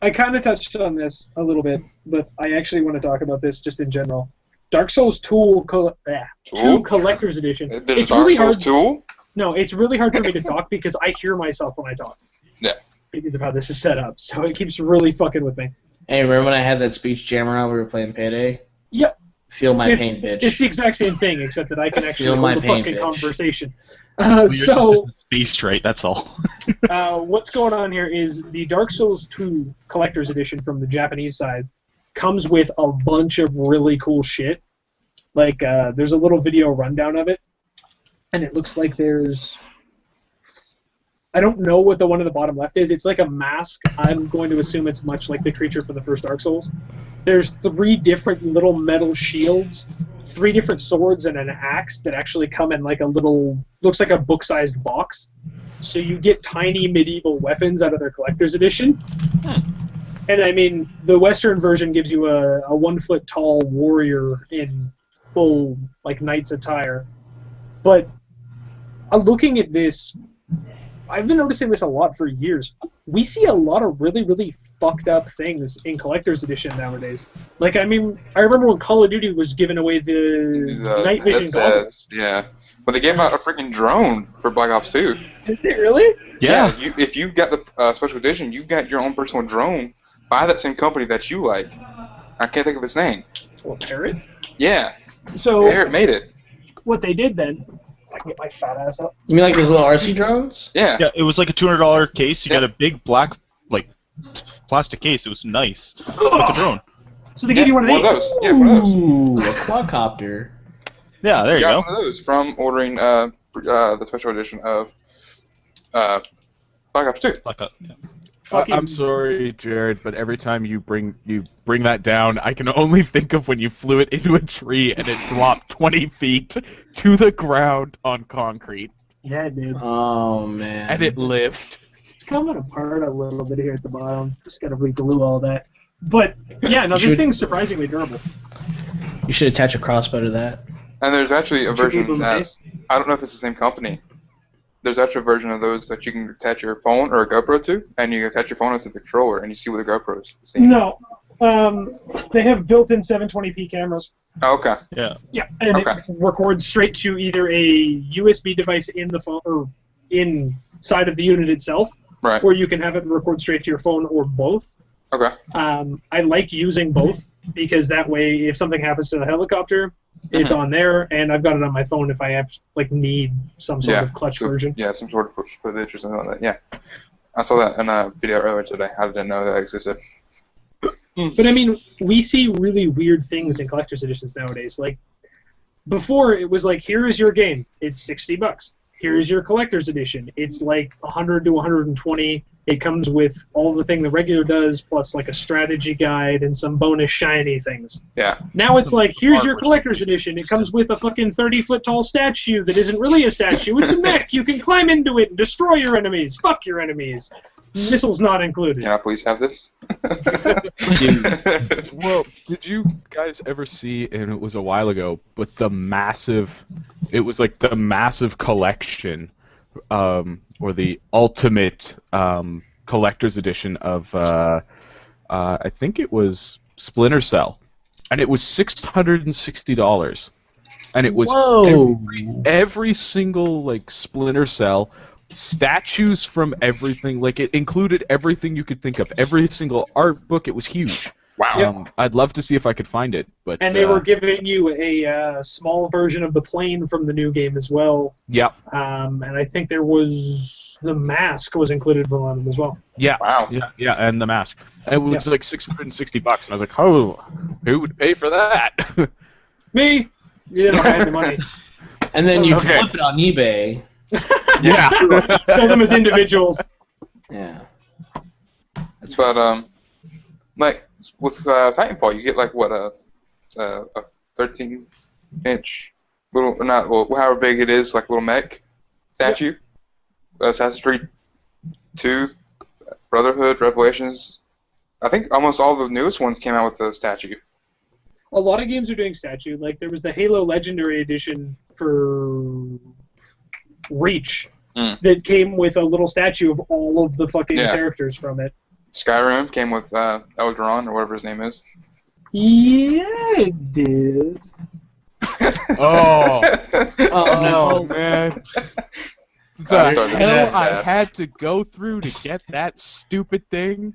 I kind of touched on this a little bit, but I actually want to talk about this just in general. Dark Souls 2 Collector's Edition. There's Dark Souls 2? No, it's really hard for me to talk because I hear myself when I talk. Yeah. Because of how this is set up, so it keeps really fucking with me. Hey, remember when I had that speech jammer on? We were playing Payday? Yep. Feel my pain, bitch. It's the exact same thing, except that I can actually hold the fucking conversation. So spaced right, that's all. What's going on here is the Dark Souls 2 Collector's Edition from the Japanese side comes with a bunch of really cool shit. Like, there's a little video rundown of it, and it looks like there's... I don't know what the one at the bottom left is. It's like a mask. I'm going to assume it's much like the creature for the first Dark Souls. There's 3 different little metal shields, 3 different swords, and an axe that actually come in like a little, looks like a book-sized box. So you get tiny medieval weapons out of their collector's edition. And I mean, the Western version gives you a 1-foot-tall warrior in full, like, knight's attire. But looking at this, I've been noticing this a lot for years. We see a lot of really, really fucked up things in Collector's Edition nowadays. Like, I mean, I remember when Call of Duty was giving away the night vision goggles. Yeah. But they gave out a freaking drone for Black Ops 2. Did they really? Yeah. If you got the special edition, you got your own personal drone by that same company that you like. I can't think of its name. Oh, Parrot? Yeah. So Parrot made it. What they did then... I can get my fat ass up. You mean like those little RC drones? Yeah. Yeah, it was like a $200 case. You got a big black, like, plastic case. It was nice. Like a drone. So they gave you one of these? Yeah, one of those. Ooh, a quadcopter. Yeah, there you go. Got one of those from ordering the special edition of Black Ops 2. Like a, yeah. I'm sorry, Jared, but every time you bring that down, I can only think of when you flew it into a tree and it dropped 20 feet to the ground on concrete. Yeah, dude. Oh, man. And it lived. It's coming apart a little bit here at the bottom. Just gotta re-glue all that. But, yeah, no, this thing's surprisingly durable. You should attach a crossbow to that. And there's actually a version that, I don't know if it's the same company, there's actually a version of those that you can attach your phone or a GoPro to, and you can attach your phone to the controller, and you see what the GoPro is seeing. No. They have built-in 720p cameras. Oh, okay. Yeah. Yeah, and Okay. it records straight to either a USB device in the phone or inside of the unit itself, Right. or you can have it record straight to your phone or both. Okay. I like using both because that way, if something happens to the helicopter, it's on there, and I've got it on my phone if I have need some sort of clutch version. Yeah, some sort of footage or something like that. Yeah. I saw that in a video earlier today. I didn't know that existed. But I mean, we see really weird things in collector's editions nowadays. Like, before it was like, here is your game. It's $60. Here's your collector's edition. It's like 100 to 120. It comes with all the thing the regular does, plus like a strategy guide and some bonus shiny things. Yeah. Now it's like, here's your collector's edition. It comes with a fucking 30-foot tall statue that isn't really a statue. It's a mech. You can climb into it and destroy your enemies. Fuck your enemies. Missiles not included. Can I please have this? Well, did you guys ever see, and it was a while ago, but it was like the massive collection, or the ultimate collector's edition of, I think it was Splinter Cell, and it was $660, and it was every single like Splinter Cell. Statues from everything, like it included everything you could think of. Every single art book, it was huge. Wow. I'd love to see if I could find it, but and they were giving you a small version of the plane from the new game as well. Yep. And I think there was the mask was included with one of them as well. Yeah. Wow. Yeah, and the mask. And it was like $660, and I was like, oh, who would pay for that? Me. You know, I had the money. And then you flip it on eBay. Yeah. Sell them as individuals. Yeah. But like with Titanfall, you get like what a 13-inch little, not well, however big it is, like little mech statue. Assassin's Creed 2, Brotherhood, Revelations. I think almost all the newest ones came out with the statue. A lot of games are doing statue. Like there was the Halo Legendary Edition for Reach that came with a little statue of all of the fucking characters from it. Skyrim came with Elderon, or whatever his name is. Yeah, it did. Oh no, man. I The started hell that. I had to go through to get that stupid thing.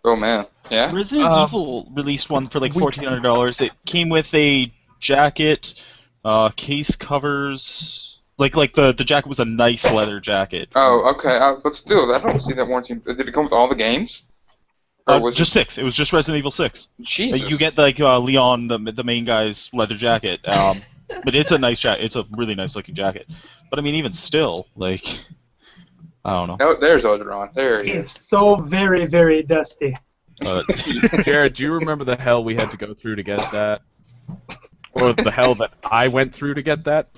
Oh man, yeah. Resident Evil released one for like $1,400. It came with a jacket, case covers. Like the jacket was a nice leather jacket. Oh, okay. But still, I don't see that warranty. Did it come with all the games? Or was Just 6. It was just Resident Evil 6. Jesus. You get like Leon, the main guy's leather jacket. But it's a nice jacket. It's a really nice looking jacket. But I mean, even still, like, I don't know. No, there's Elderon. There he is. It's so very, very dusty. Jared, do you remember the hell we had to go through to get that? Or the hell that I went through to get that?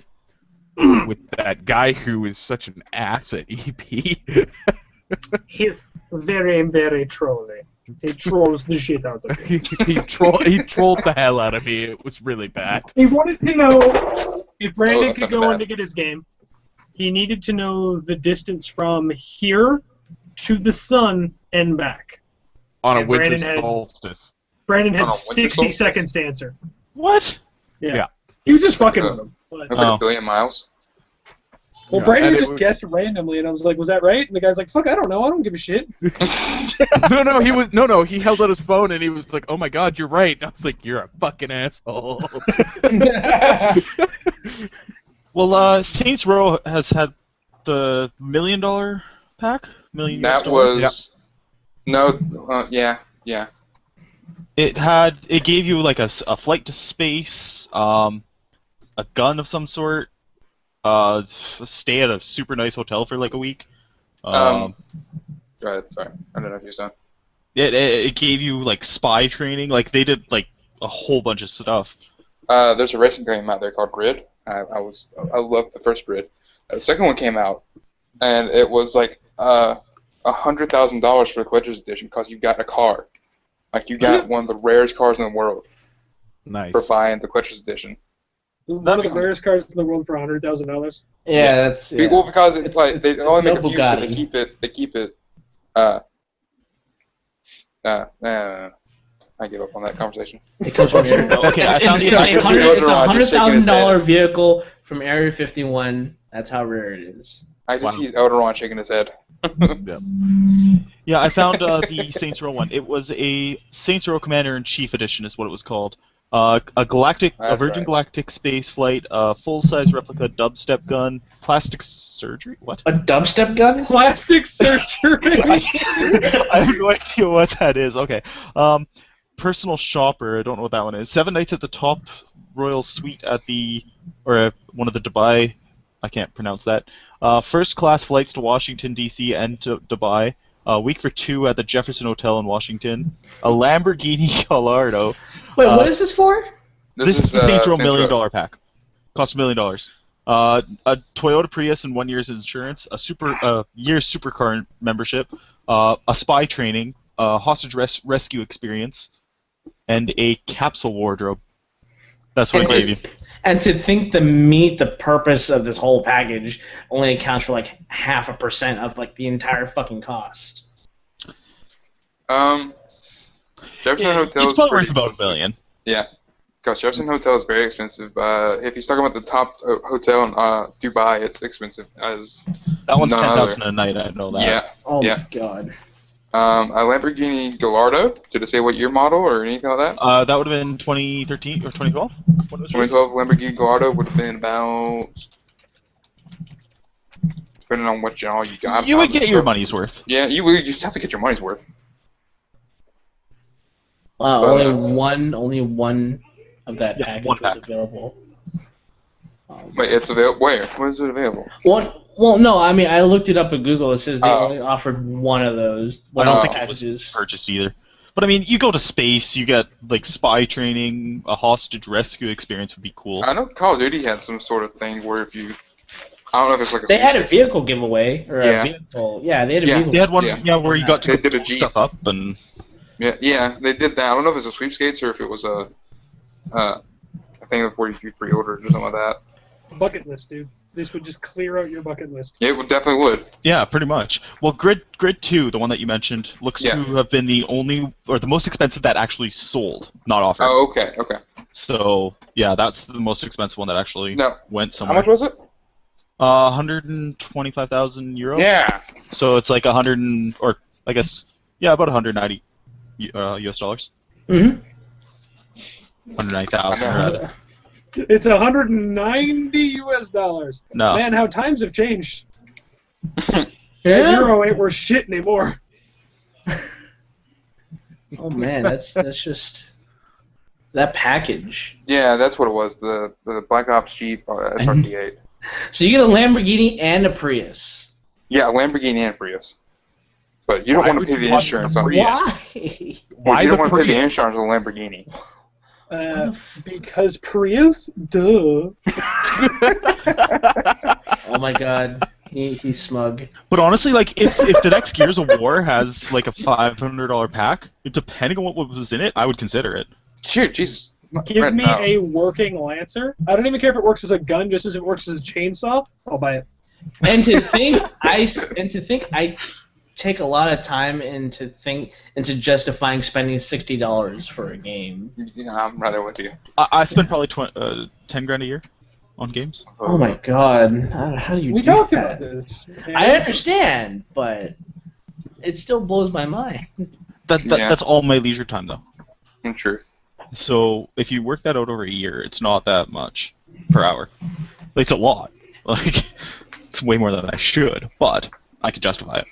With that guy who is such an ass at EP. He's very, very trolly. He trolls the shit out of me. he trolled the hell out of me. It was really bad. He wanted to know if Brandon that's could not go bad. in to get his game. He needed to know the distance from here to the sun and back. On a And winter Brandon had- solstice. Brandon had Oh, winter 60 solstice? seconds to answer. What? Yeah. He was just fucking with him. But, That's like a billion miles. well, Yeah, Brandon and it just was- guessed randomly, and I was like, "Was that right?" And the guy's like, "Fuck, I don't know. I don't give a shit." No, he held out his phone and he was like, "Oh my God, you're right." And I was like, "You're a fucking asshole." Well, Saints Row has had the $1 million pack. That was no, yeah. It gave you like a flight to space, a gun of some sort, stay at a super nice hotel for like a week. Go ahead, sorry. I don't know if you're saying. It gave you like spy training. Like they did like a whole bunch of stuff. There's a racing game out there called Grid. I love the first Grid. The second one came out, and it was like $100,000 for the collector's edition because you got a car. Like you got one of the rarest cars in the world Nice. for buying the collector's edition. One of the rarest cars in the world for $100,000. Yeah, that's Well, because it's like they only no make a few, so they Bugatti. keep it. I give up on that conversation. It comes from Area. Okay, I found the It's a $100,000 vehicle from Area 51. That's how rare it is. I just see Elderon shaking his head. Yeah, I found the Saints Row one. It was a Saints Row Commander-in-Chief edition, is what it was called. A Virgin Galactic space flight, a full-size replica dubstep gun, plastic surgery. What? A dubstep gun? Plastic surgery. I have no idea what that is. Okay. Personal shopper. I don't know what that one is. 7 nights at the top royal suite at one of the Dubai. I can't pronounce that. First class flights to Washington D.C. and to Dubai. A week for 2 at the Jefferson Hotel in Washington. A Lamborghini Gallardo. Wait, what is this for? This is the Saints Row $1 million pack. Costs $1 million. A Toyota Prius and 1 year's insurance. A year's supercar membership. A spy training. A hostage rescue experience. And a capsule wardrobe. That's what I gave you. And to think the purpose of this whole package only accounts for like 0.5% of like the entire fucking cost. Jefferson Hotel it's probably worth about $1 million. Yeah, because Jefferson Hotel is very expensive. If you're talking about the top hotel in Dubai, it's expensive as. That one's $10,000 a night. I know that. Yeah. Oh my god. A Lamborghini Gallardo. Did it say what year model or anything like that? That would have been 2013 or 2012. 2012 Lamborghini Gallardo would have been about, depending on what all you got. You would get your money's worth. Yeah, you would. You just have to get your money's worth. Wow, only one of that package was available. Wait, it's available. Where? Where is it available? Well, no, I mean, I looked it up at Google. It says they only offered one of those. I don't think it was purchased either. But I mean, you go to space, you get like spy training, a hostage rescue experience would be cool. I know Call of Duty had some sort of thing where if you, I don't know if it's like a. They had a vehicle giveaway or a vehicle. Yeah, they had a vehicle. They had one, where you got to did a Jeep stuff up and. Yeah, they did that. I don't know if it was a sweepstakes or if it was a thing where you could pre-order or something like that. Bucket list, dude. This would just clear out your bucket list. Yeah, it definitely would. Yeah, pretty much. Well, Grid 2, the one that you mentioned, looks to have been the only, or the most expensive that actually sold, not offered. Oh, okay. So, yeah, that's the most expensive one that actually went somewhere. How much was it? 125,000 euros. Yeah. So it's like about 190 US dollars. Mm-hmm. 190,000. It's 190 US dollars. No. Man, how times have changed. Yeah. Euro ain't worth shit anymore. Oh man, that's just that package. Yeah, that's what it was. The Black Ops Jeep SRT8. So you get a Lamborghini and a Prius. Yeah, a Lamborghini and Prius. But you don't want to pay the insurance on Why? Why you don't the want to pay the Prius? insurance on a Lamborghini. Because Prius? Duh. Oh my god, he's smug. But honestly, like, if the next Gears of War has like a $500 pack, depending on what was in it, I would consider it. Sure, Jesus. Give me a working Lancer. I don't even care if it works as a gun, just as it works as a chainsaw. I'll buy it. And to think I take a lot of time into justifying spending $60 for a game. Yeah, I'm right there with you. I spend probably 10 grand a year on games. Oh my god, how do you We do talked that? about this. I understand, but it still blows my mind. That's all my leisure time though. I'm sure. So if you work that out over a year, it's not that much per hour. It's a lot. Like it's way more than I should, but I could justify it.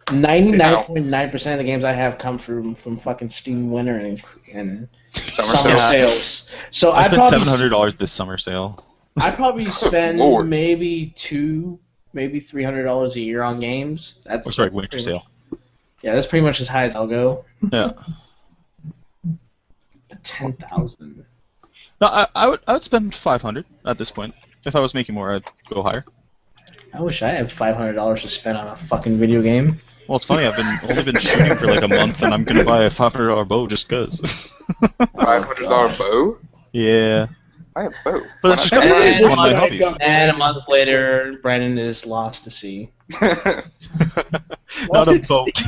99.9% of the games I have come from fucking Steam Winter and summer sales. So I spent $700 this summer sale. I probably spend Lord. maybe $300 a year on games. Winter sale. Yeah, that's pretty much as high as I'll go. Yeah. 10,000. No, I would spend $500 at this point. If I was making more, I'd go higher. I wish I had $500 to spend on a fucking video game. Well, it's funny. I've only been shooting for like a month, and I'm gonna buy a $500 bow just cause. $500 bow? Yeah. I have bow. But that's just And one of my hobbies. a month later, Brandon is lost to sea. Not a boat.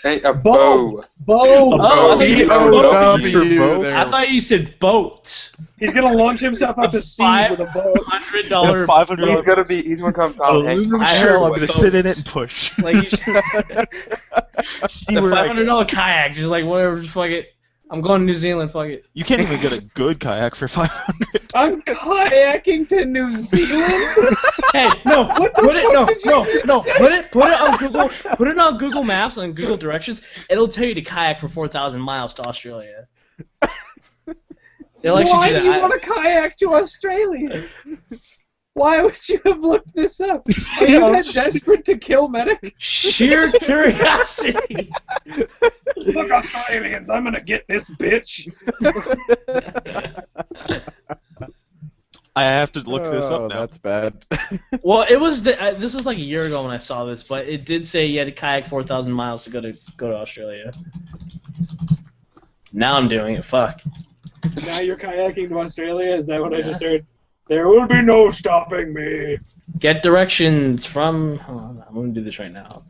Hey, a bow. Bow. Oh, I I thought you said boat. He's gonna launch himself out to sea with a boat. $500. $500. He's gonna come down. Aluminum I shirt. heard I'm gonna boat. sit in it and push. Like you should, it's a $500 kayak, just like whatever. Just fuck it. I'm going to New Zealand. Fuck it. You can't even get a good kayak for $500. I'm kayaking to New Zealand. Hey, no, What the put it, fuck no, did you no, just no, say? put it on Google, put it on Google Maps and Google Directions. It'll tell you to kayak for 4,000 miles to Australia. They'll actually Why do do you that. want to kayak to Australia? Why would you have looked this up? Are you that desperate to kill Medic? Sheer curiosity. Fuck Australians, I'm gonna get this bitch. I have to look this up now. That's bad. Well, it was this was like a year ago when I saw this, but it did say you had to kayak 4,000 miles to go to Australia. Now I'm doing it. Fuck. Now you're kayaking to Australia? Is that what I just heard? There will be no stopping me. Get directions from. Hold on, I'm gonna do this right now.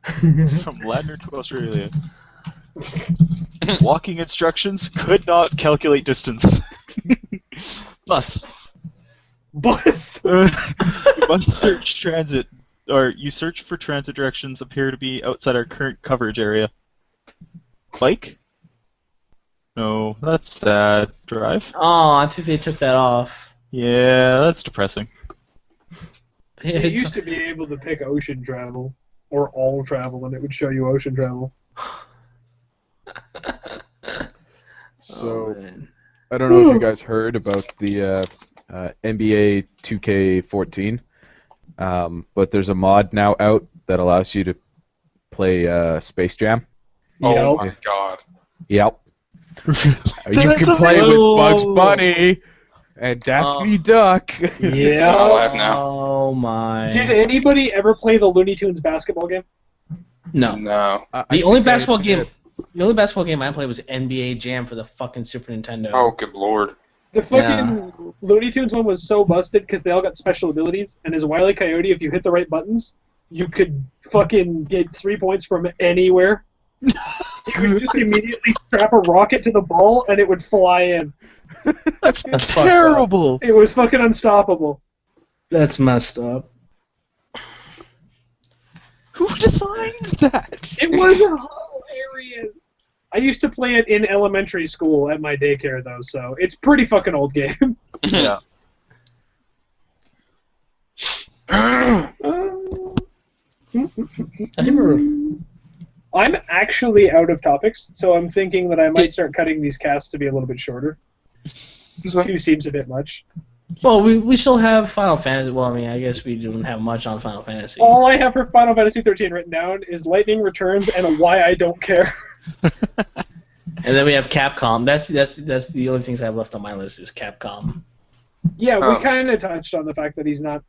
From Ladner to Australia. Walking instructions could not calculate distance. Bus. Bus. Bus search transit, or you search for transit directions appear to be outside our current coverage area. Bike? No, that's sad. Drive? Oh, I think they took that off. Yeah, that's depressing. You used to be able to pick ocean travel or all travel, and it would show you ocean travel. So, man. I don't know if you guys heard about the NBA 2K14, but there's a mod now out that allows you to play Space Jam. Oh Yep. my god. Yep. You That's can play with amazing. Bugs Bunny and Daffy Duck. Yeah. So alive now. Oh my. Did anybody ever play the Looney Tunes basketball game? No. No. The only basketball game. The only basketball game I played was NBA Jam for the fucking Super Nintendo. Oh, good lord. The fucking Looney Tunes one was so busted because they all got special abilities, and as a Wile E. Coyote, if you hit the right buttons, you could fucking get 3 points from anywhere. You could just immediately strap a rocket to the ball, and it would fly in. That's fucked terrible. It was fucking unstoppable. That's messed up. Who designs that? It was hilarious. I used to play it in elementary school at my daycare, though, so it's pretty fucking old game. Yeah. I think we're. I'm actually out of topics, so I'm thinking that I might start cutting these casts to be a little bit shorter. 2 seems a bit much. Well, we still have Final Fantasy. Well, I mean, I guess we don't have much on Final Fantasy. All I have for Final Fantasy 13 written down is Lightning Returns and a Why I Don't Care. And then we have Capcom. That's the only things I have left on my list is Capcom. Yeah, Oh. we kind of touched on the fact that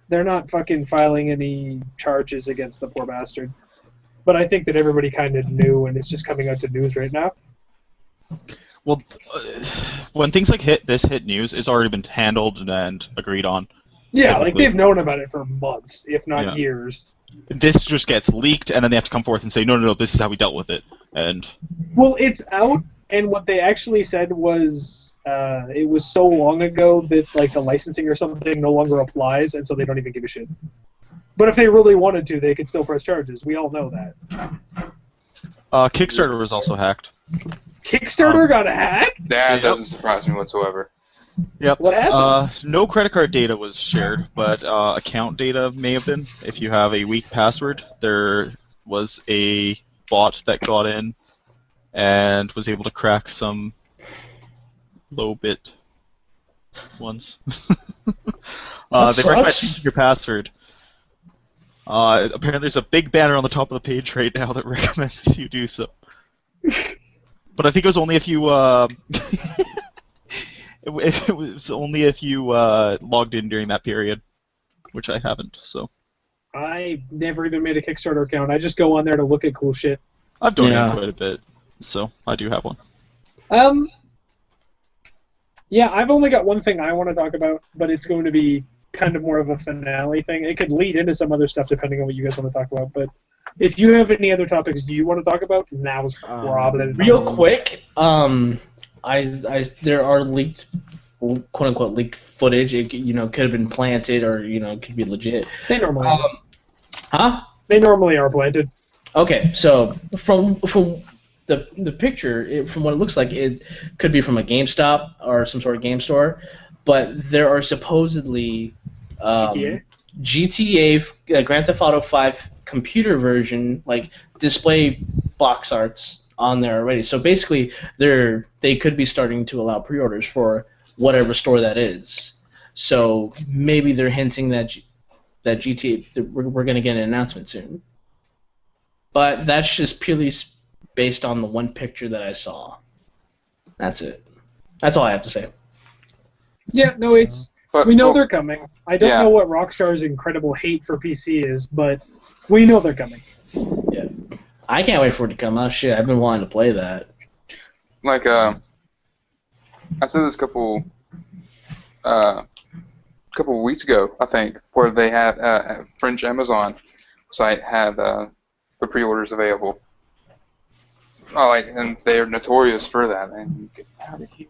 they're not fucking filing any charges against the poor bastard. But I think that everybody kind of knew, and it's just coming out to news right now. Well, when things like hit news, it's already been handled and agreed on. Yeah, like Typically. they've known about it for months, if not Yeah. years. This just gets leaked, and then they have to come forth and say, no, this is how we dealt with it. And Well, it's out, and what they actually said was it was so long ago that like the licensing or something no longer applies, and so they don't even give a shit. But if they really wanted to, they could still press charges. We all know that. Kickstarter was also hacked. Kickstarter got hacked? That Yep. doesn't surprise me whatsoever. Yep. What happened? No credit card data was shared, but account data may have been. If you have a weak password, there was a bot that got in and was able to crack some low-bit ones. They recommend changing your password. Apparently there's a big banner on the top of the page right now that recommends you do so. But I think it was only if you it was only if you logged in during that period, which I haven't. So I never even made a Kickstarter account. I just go on there to look at cool shit. I've donated quite a bit, so I do have one. Yeah, I've only got one thing I want to talk about, but it's going to be kind of more of a finale thing. It could lead into some other stuff depending on what you guys want to talk about, but if you have any other topics you want to talk about, now is probably the time. Real quick, there are leaked, quote unquote, leaked footage. It could have been planted or could be legit. They normally are. Huh? They normally are planted. Okay, so from the picture, from what it looks like, it could be from a GameStop or some sort of game store, but there are supposedly GTA Grand Theft Auto 5 computer version, like display box arts on there already. So basically, they could be starting to allow pre-orders for whatever store that is. So maybe they're hinting that GTA we're going to get an announcement soon. But that's just purely based on the one picture that I saw. That's it. That's all I have to say. Yeah, no, we know they're coming. I don't know what Rockstar's incredible hate for PC is, but we know they're coming. Yeah. I can't wait for it to come out. Shit, I've been wanting to play that. Like, I said this a couple weeks ago, I think, where they had a French Amazon site had the pre-orders available. And they're notorious for that. And you get out of here.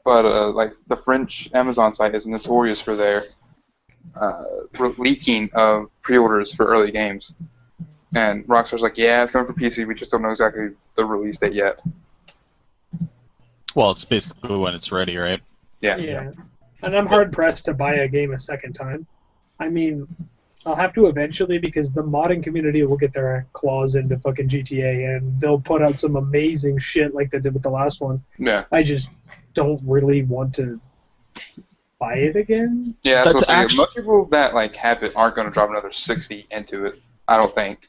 But like the French Amazon site is notorious for their leaking of pre-orders for early games. And Rockstar's like, yeah, it's coming for PC. We just don't know exactly the release date yet. Well, it's basically when it's ready, right? Yeah. And I'm hard-pressed to buy a game a second time. I mean, I'll have to eventually because the modding community will get their claws into fucking GTA and they'll put out some amazing shit like they did with the last one. Yeah. I just don't really want to buy it again. Yeah, that's most people that have it aren't going to drop another 60 into it, I don't think.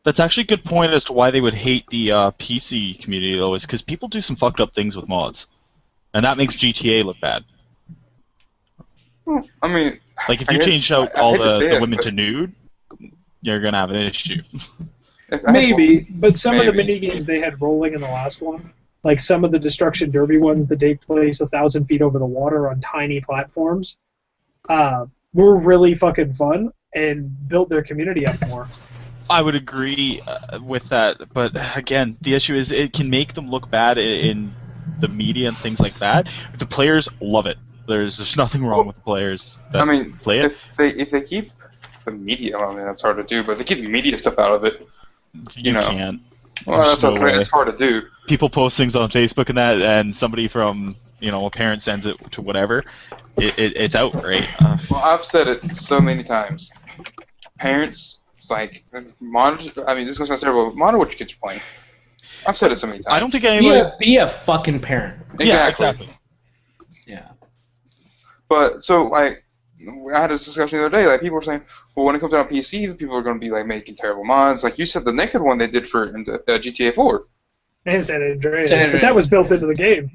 That's actually a good point as to why they would hate the PC community, though, is because people do some fucked up things with mods. And that makes GTA look bad. I mean... Like, if you change out all the women to nude, you're going to have an issue. Maybe, but some of the minigames they had rolling in the last one, like some of the Destruction Derby ones that take place 1,000 feet over the water on tiny platforms, were really fucking fun and built their community up more. I would agree with that, but again, the issue is it can make them look bad in the media and things like that. The players love it. There's nothing wrong with the players that play it. If they keep the media, I mean, that's hard to do, but if they keep media stuff out of it, you can't. Well, it's hard to do. People post things on Facebook and that, and somebody from, a parent sends it to whatever, it's out, right? Well, I've said it so many times. Parents, monitor, I mean, this is going to sound terrible, but monitor what your kids are playing. I've said it so many times. I don't think anybody... Be a fucking parent. Exactly. Yeah. But, so, I had this discussion the other day, people were saying, well, when it comes out on PC, people are going to be, making terrible mods. Like you said, the naked one they did for GTA 4. And San Andreas, but that was built into the game.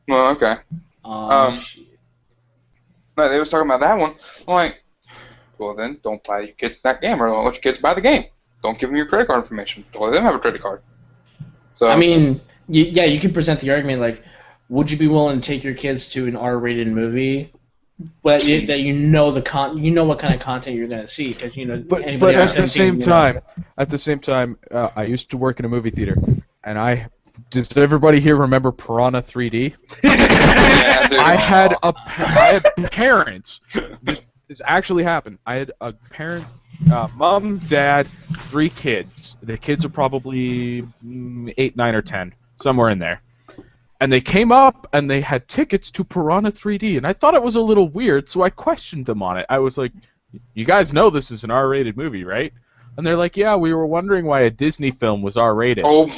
Well, okay. But they was talking about that one. I'm like, well, then, don't buy your kids that game, or don't let your kids buy the game. Don't give them your credit card information. Don't let them have a credit card. So, I mean, you could present the argument, would you be willing to take your kids to an R-rated movie? But that you know what kind of content you're going to see, because But at the same time, I used to work in a movie theater, and does everybody here remember Piranha 3D? Yeah, dude. I had parents. This actually happened. I had a parent, mom, dad, 3 kids. The kids are probably 8, 9, or 10, somewhere in there. And they came up and they had tickets to Piranha 3D, and I thought it was a little weird, so I questioned them on it. I was like, "You guys know this is an R-rated movie, right?" And they're like, "Yeah, we were wondering why a Disney film was R-rated." Oh,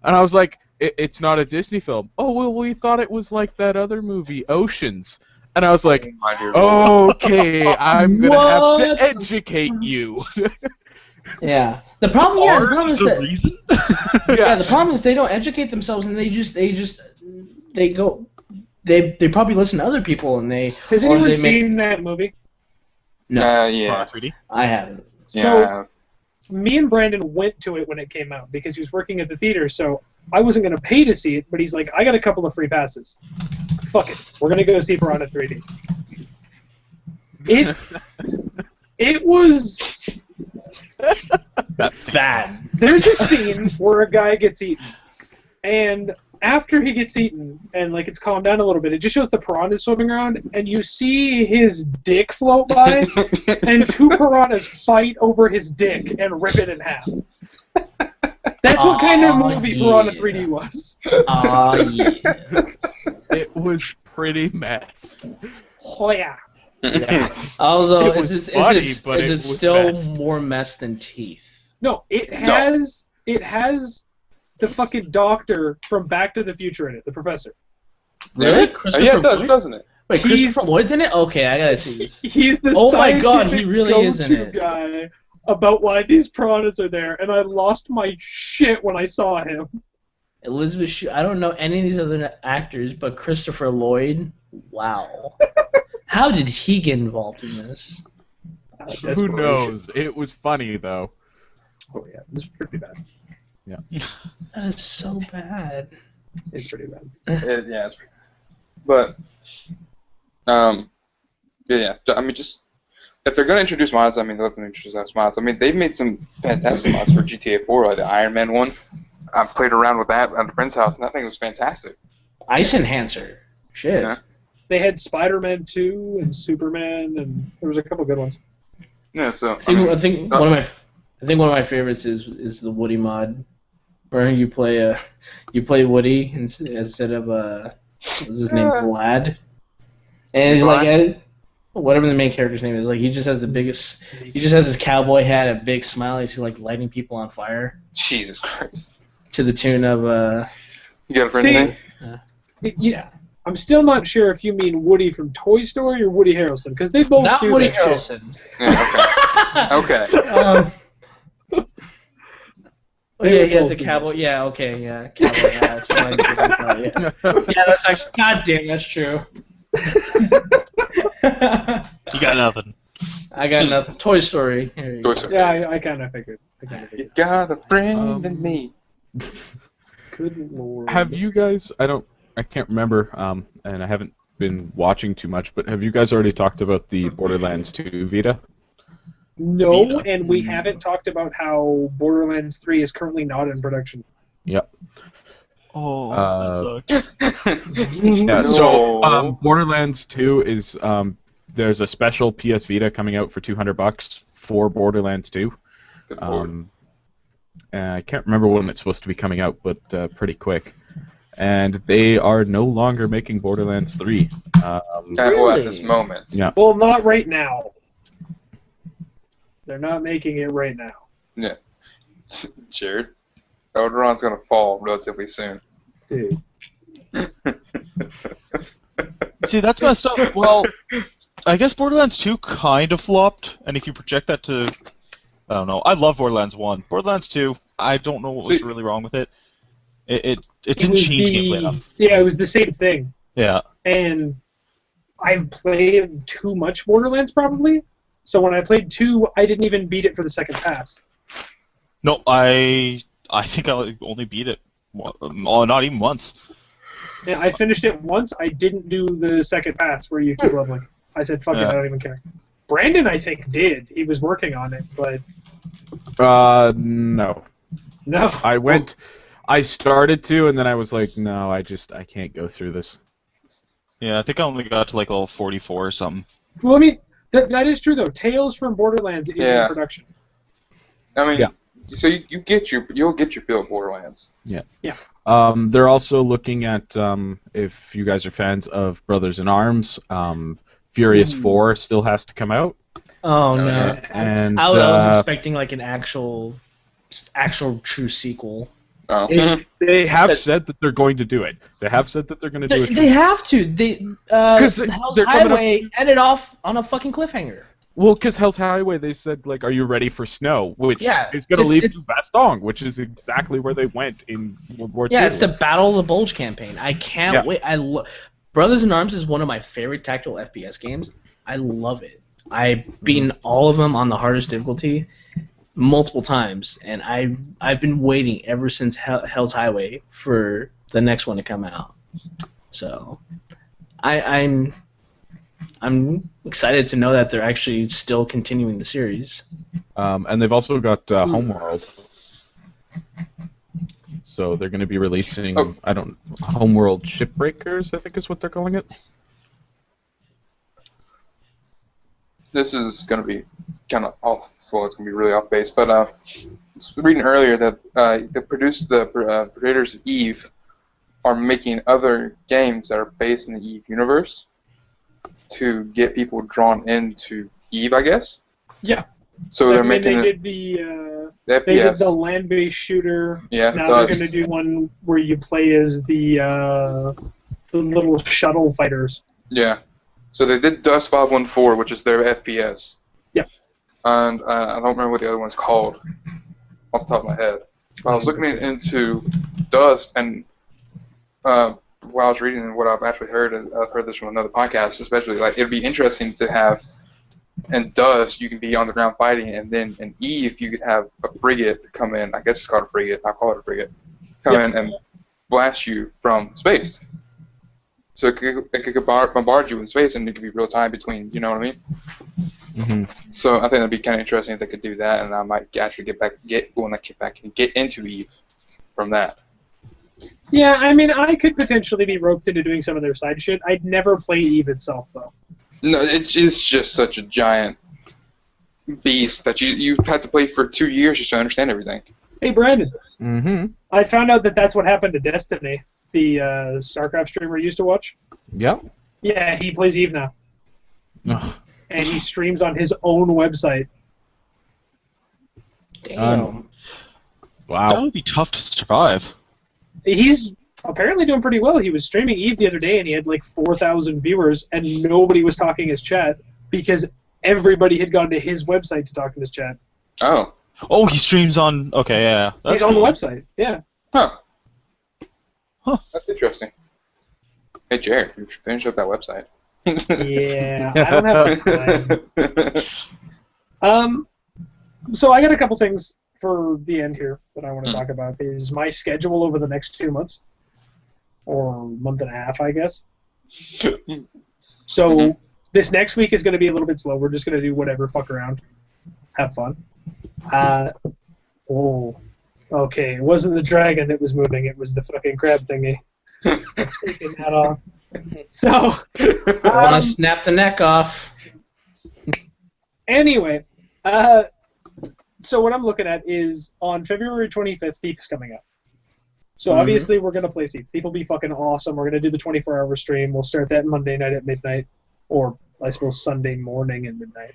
and I was like, "It's not a Disney film." "Oh, well, we thought it was like that other movie, Oceans." And I was like, "Okay, I'm gonna have to educate you." Yeah. The problem is that reason? the problem is they don't educate themselves, and they probably listen to other people, and they. Has anyone seen that movie? No. Yeah. 3D? I haven't. So, me and Brandon went to it when it came out because he was working at the theater, so I wasn't going to pay to see it, but he's like, I got a couple of free passes. Fuck it. We're going to go see Piranha 3D. It was Bad. There's a scene where a guy gets eaten, and after he gets eaten and like it's calmed down a little bit, it just shows the piranhas swimming around, and you see his dick float by, and two piranhas fight over his dick and rip it in half. That's what kind of movie Piranha 3D was. Yeah. It was pretty mess. Oh yeah. Although, It was is funny, it but it was still messed. more mess than teeth? No, it has the fucking doctor from Back to the Future in it, the professor. Really? Yeah, it does, doesn't it? Wait, Christopher Lloyd's in it? Okay, I gotta see this. He's the Oh my God, scientific he really is in go-to it. guy about why these piranhas are there, and I lost my shit when I saw him. Elizabeth Shue. I don't know any of these other actors, but Christopher Lloyd. Wow. How did he get involved in this? Who knows? It was funny though. Oh yeah, it was pretty bad. Yeah. That is so bad. It's pretty bad. Yeah, it's pretty bad. But, yeah. I mean, just if they're gonna introduce mods, I mean, let them introduce mods. I mean, they've made some fantastic mods for GTA 4, like the Iron Man one. I played around with that at a friend's house, and that thing was fantastic. Ice Enhancer. Shit. Yeah. They had Spider-Man 2 and Superman, and there was a couple good ones. Yeah. So I think one of my favorites is the Woody mod, where you play Woody instead of what was his name, Vlad, and he's like whatever the main character's name is, like he just has his cowboy hat, a big smile, he's like lighting people on fire. Jesus Christ. To the tune of You got a friend's name? Yeah. I'm still not sure if you mean Woody from Toy Story or Woody Harrelson, because they both not do Woody that shit. Harrelson. Yeah, okay. Okay. Yeah, he has a cowboy. Yeah, okay, yeah, cowboy hat. Yeah, that's actually. God damn, that's true. You got nothing. I got nothing. Toy Story. Here you Toy go. Story. Yeah, I kind of figured. You got a friend in me. Good lord. Have you guys? I can't remember, and I haven't been watching too much. But have you guys already talked about the Borderlands 2 Vita? No, and we haven't talked about how Borderlands 3 is currently not in production. Yep. Oh, that sucks. Yeah. So Borderlands 2 is there's a special PS Vita coming out for $200 for Borderlands 2. Good lord. I can't remember when it's supposed to be coming out, but pretty quick. And they are no longer making Borderlands 3. Well, at this moment. Yeah. Well, not right now. They're not making it right now. Yeah. Jared, Elderon's gonna fall relatively soon. Dude. See, that's messed up. Well, I guess Borderlands 2 kind of flopped, and if you project that to... I don't know. I love Borderlands 1. Borderlands 2, I don't know what was really wrong with it. It didn't change gameplay enough. Yeah, it was the same thing. Yeah. And I've played too much Borderlands, probably. So when I played 2, I didn't even beat it for the second pass. No, I think I only beat it, not even once. Yeah, I finished it once. I didn't do the second pass where you keep leveling. I said, fuck it, I don't even care. Brandon, I think, did. He was working on it, but... No. No. I started to, and then I was like, no, I can't go through this. Yeah, I think I only got to like level 44 or something. Well, I mean, that is true, though. Tales from Borderlands is in production. I mean, so you'll get your fill of Borderlands. Yeah. Yeah. They're also looking at, if you guys are fans of Brothers in Arms, Furious 4 still has to come out. Oh no! And I was expecting like an actual true sequel. Oh. They have said that they're going to do it. They have said that they're going to do it. They have to. Hell's they're coming Highway ended off on a fucking cliffhanger. Well, because Hell's Highway, they said, like, are you ready for snow? Which is going to lead to Bastong, which is exactly where they went in World War II. Yeah, it's the Battle of the Bulge campaign. I can't wait. Brothers in Arms is one of my favorite tactical FPS games. I love it. I've beaten all of them on the hardest difficulty multiple times, and I've been waiting ever since Hell's Highway for the next one to come out. So, I'm I'm excited to know that they're actually still continuing the series. And they've also got Homeworld. So they're going to be releasing, Homeworld Shipbreakers, I think is what they're calling it. This is going to be kind of off. Well, it's going to be really off base. But I was reading earlier that the creators of Eve are making other games that are based in the Eve universe to get people drawn into Eve, I guess. Yeah. So they're making. They did the FPS. They did the land-based shooter. Yeah. Now they're going to do one where you play as the little shuttle fighters. Yeah. So they did Dust 514, which is their FPS. Yeah. And I don't remember what the other one's called off the top of my head. But I was looking into Dust, and while I was reading what I've actually heard, and I've heard this from another podcast, especially, like, it'd be interesting to have, in Dust, you can be on the ground fighting, and then in Eve, you could have a frigate come in. I guess it's called a frigate. I'll call it a frigate. Come in and blast you from space. So it could bombard you in space, and it could be real time between, you know what I mean? Mm-hmm. So I think that'd be kind of interesting if they could do that, and I might actually get into Eve from that. Yeah, I mean, I could potentially be roped into doing some of their side shit. I'd never play Eve itself, though. No, it's just such a giant beast that you have to play for 2 years just to understand everything. Hey, Brandon. Mm-hmm. I found out that that's what happened to Destiny, the StarCraft streamer I used to watch. Yep. Yeah, he plays Eve now. Ugh. And he streams on his own website. Damn. Wow. That would be tough to survive. He's apparently doing pretty well. He was streaming Eve the other day, and he had like 4,000 viewers, and nobody was talking his chat because everybody had gone to his website to talk in his chat. Oh. Oh, he streams on. Okay, yeah. That's He's on the cool. website. Yeah. Huh. Huh. That's interesting. Hey, Jared, you should finish up that website. Yeah, I don't have the time. So I got a couple things for the end here that I want to talk about. Is my schedule over the next 2 months, or month and a half, I guess. So this next week is going to be a little bit slow. We're just going to do whatever, fuck around, have fun. Okay, it wasn't the dragon that was moving, it was the fucking crab thingy. I'm taking that off. So, I want to snap the neck off. Anyway, so what I'm looking at is on February 25th, Thief's coming up. So obviously we're going to play Thief. Thief will be fucking awesome. We're going to do the 24-hour stream. We'll start that Monday night at midnight, or I suppose Sunday morning at midnight.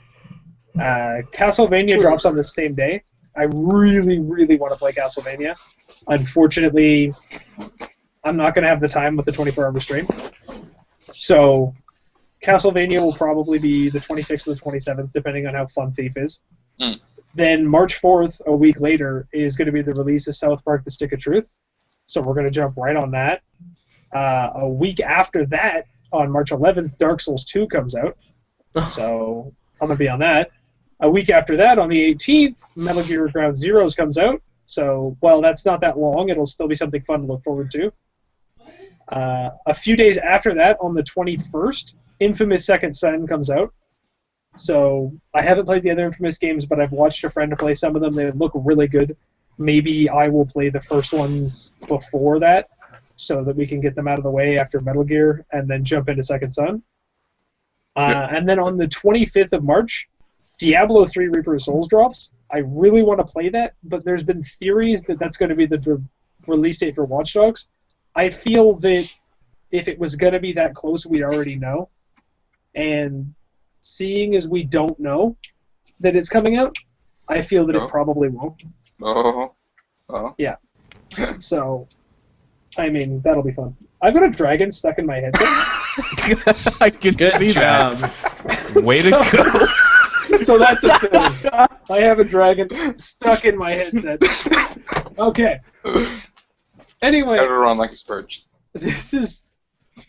Castlevania drops on the same day. I really, really want to play Castlevania. Unfortunately, I'm not going to have the time with the 24-hour stream. So Castlevania will probably be the 26th or the 27th, depending on how fun Thief is. Then March 4th, a week later, is going to be the release of South Park: The Stick of Truth. So we're going to jump right on that. A week after that, on March 11th, Dark Souls 2 comes out. So I'm going to be on that. A week after that, on the 18th, Metal Gear Ground Zeroes comes out. So, well, that's not that long. It'll still be something fun to look forward to. A few days after that, on the 21st, Infamous Second Son comes out. So I haven't played the other Infamous games, but I've watched a friend play some of them. They look really good. Maybe I will play the first ones before that so that we can get them out of the way after Metal Gear and then jump into Second Son. And then on the 25th of March, Diablo 3 Reaper of Souls drops. I really want to play that, but there's been theories that that's going to be the release date for Watch Dogs. I feel that if it was going to be that close, we'd already know. And seeing as we don't know that it's coming out, I feel that it probably won't. Yeah. So, I mean, that'll be fun. I've got a dragon stuck in my headset. I can see that. Way to go. So that's a thing. I have a dragon stuck in my headset. Okay. Anyway. Gotta run like a spurge.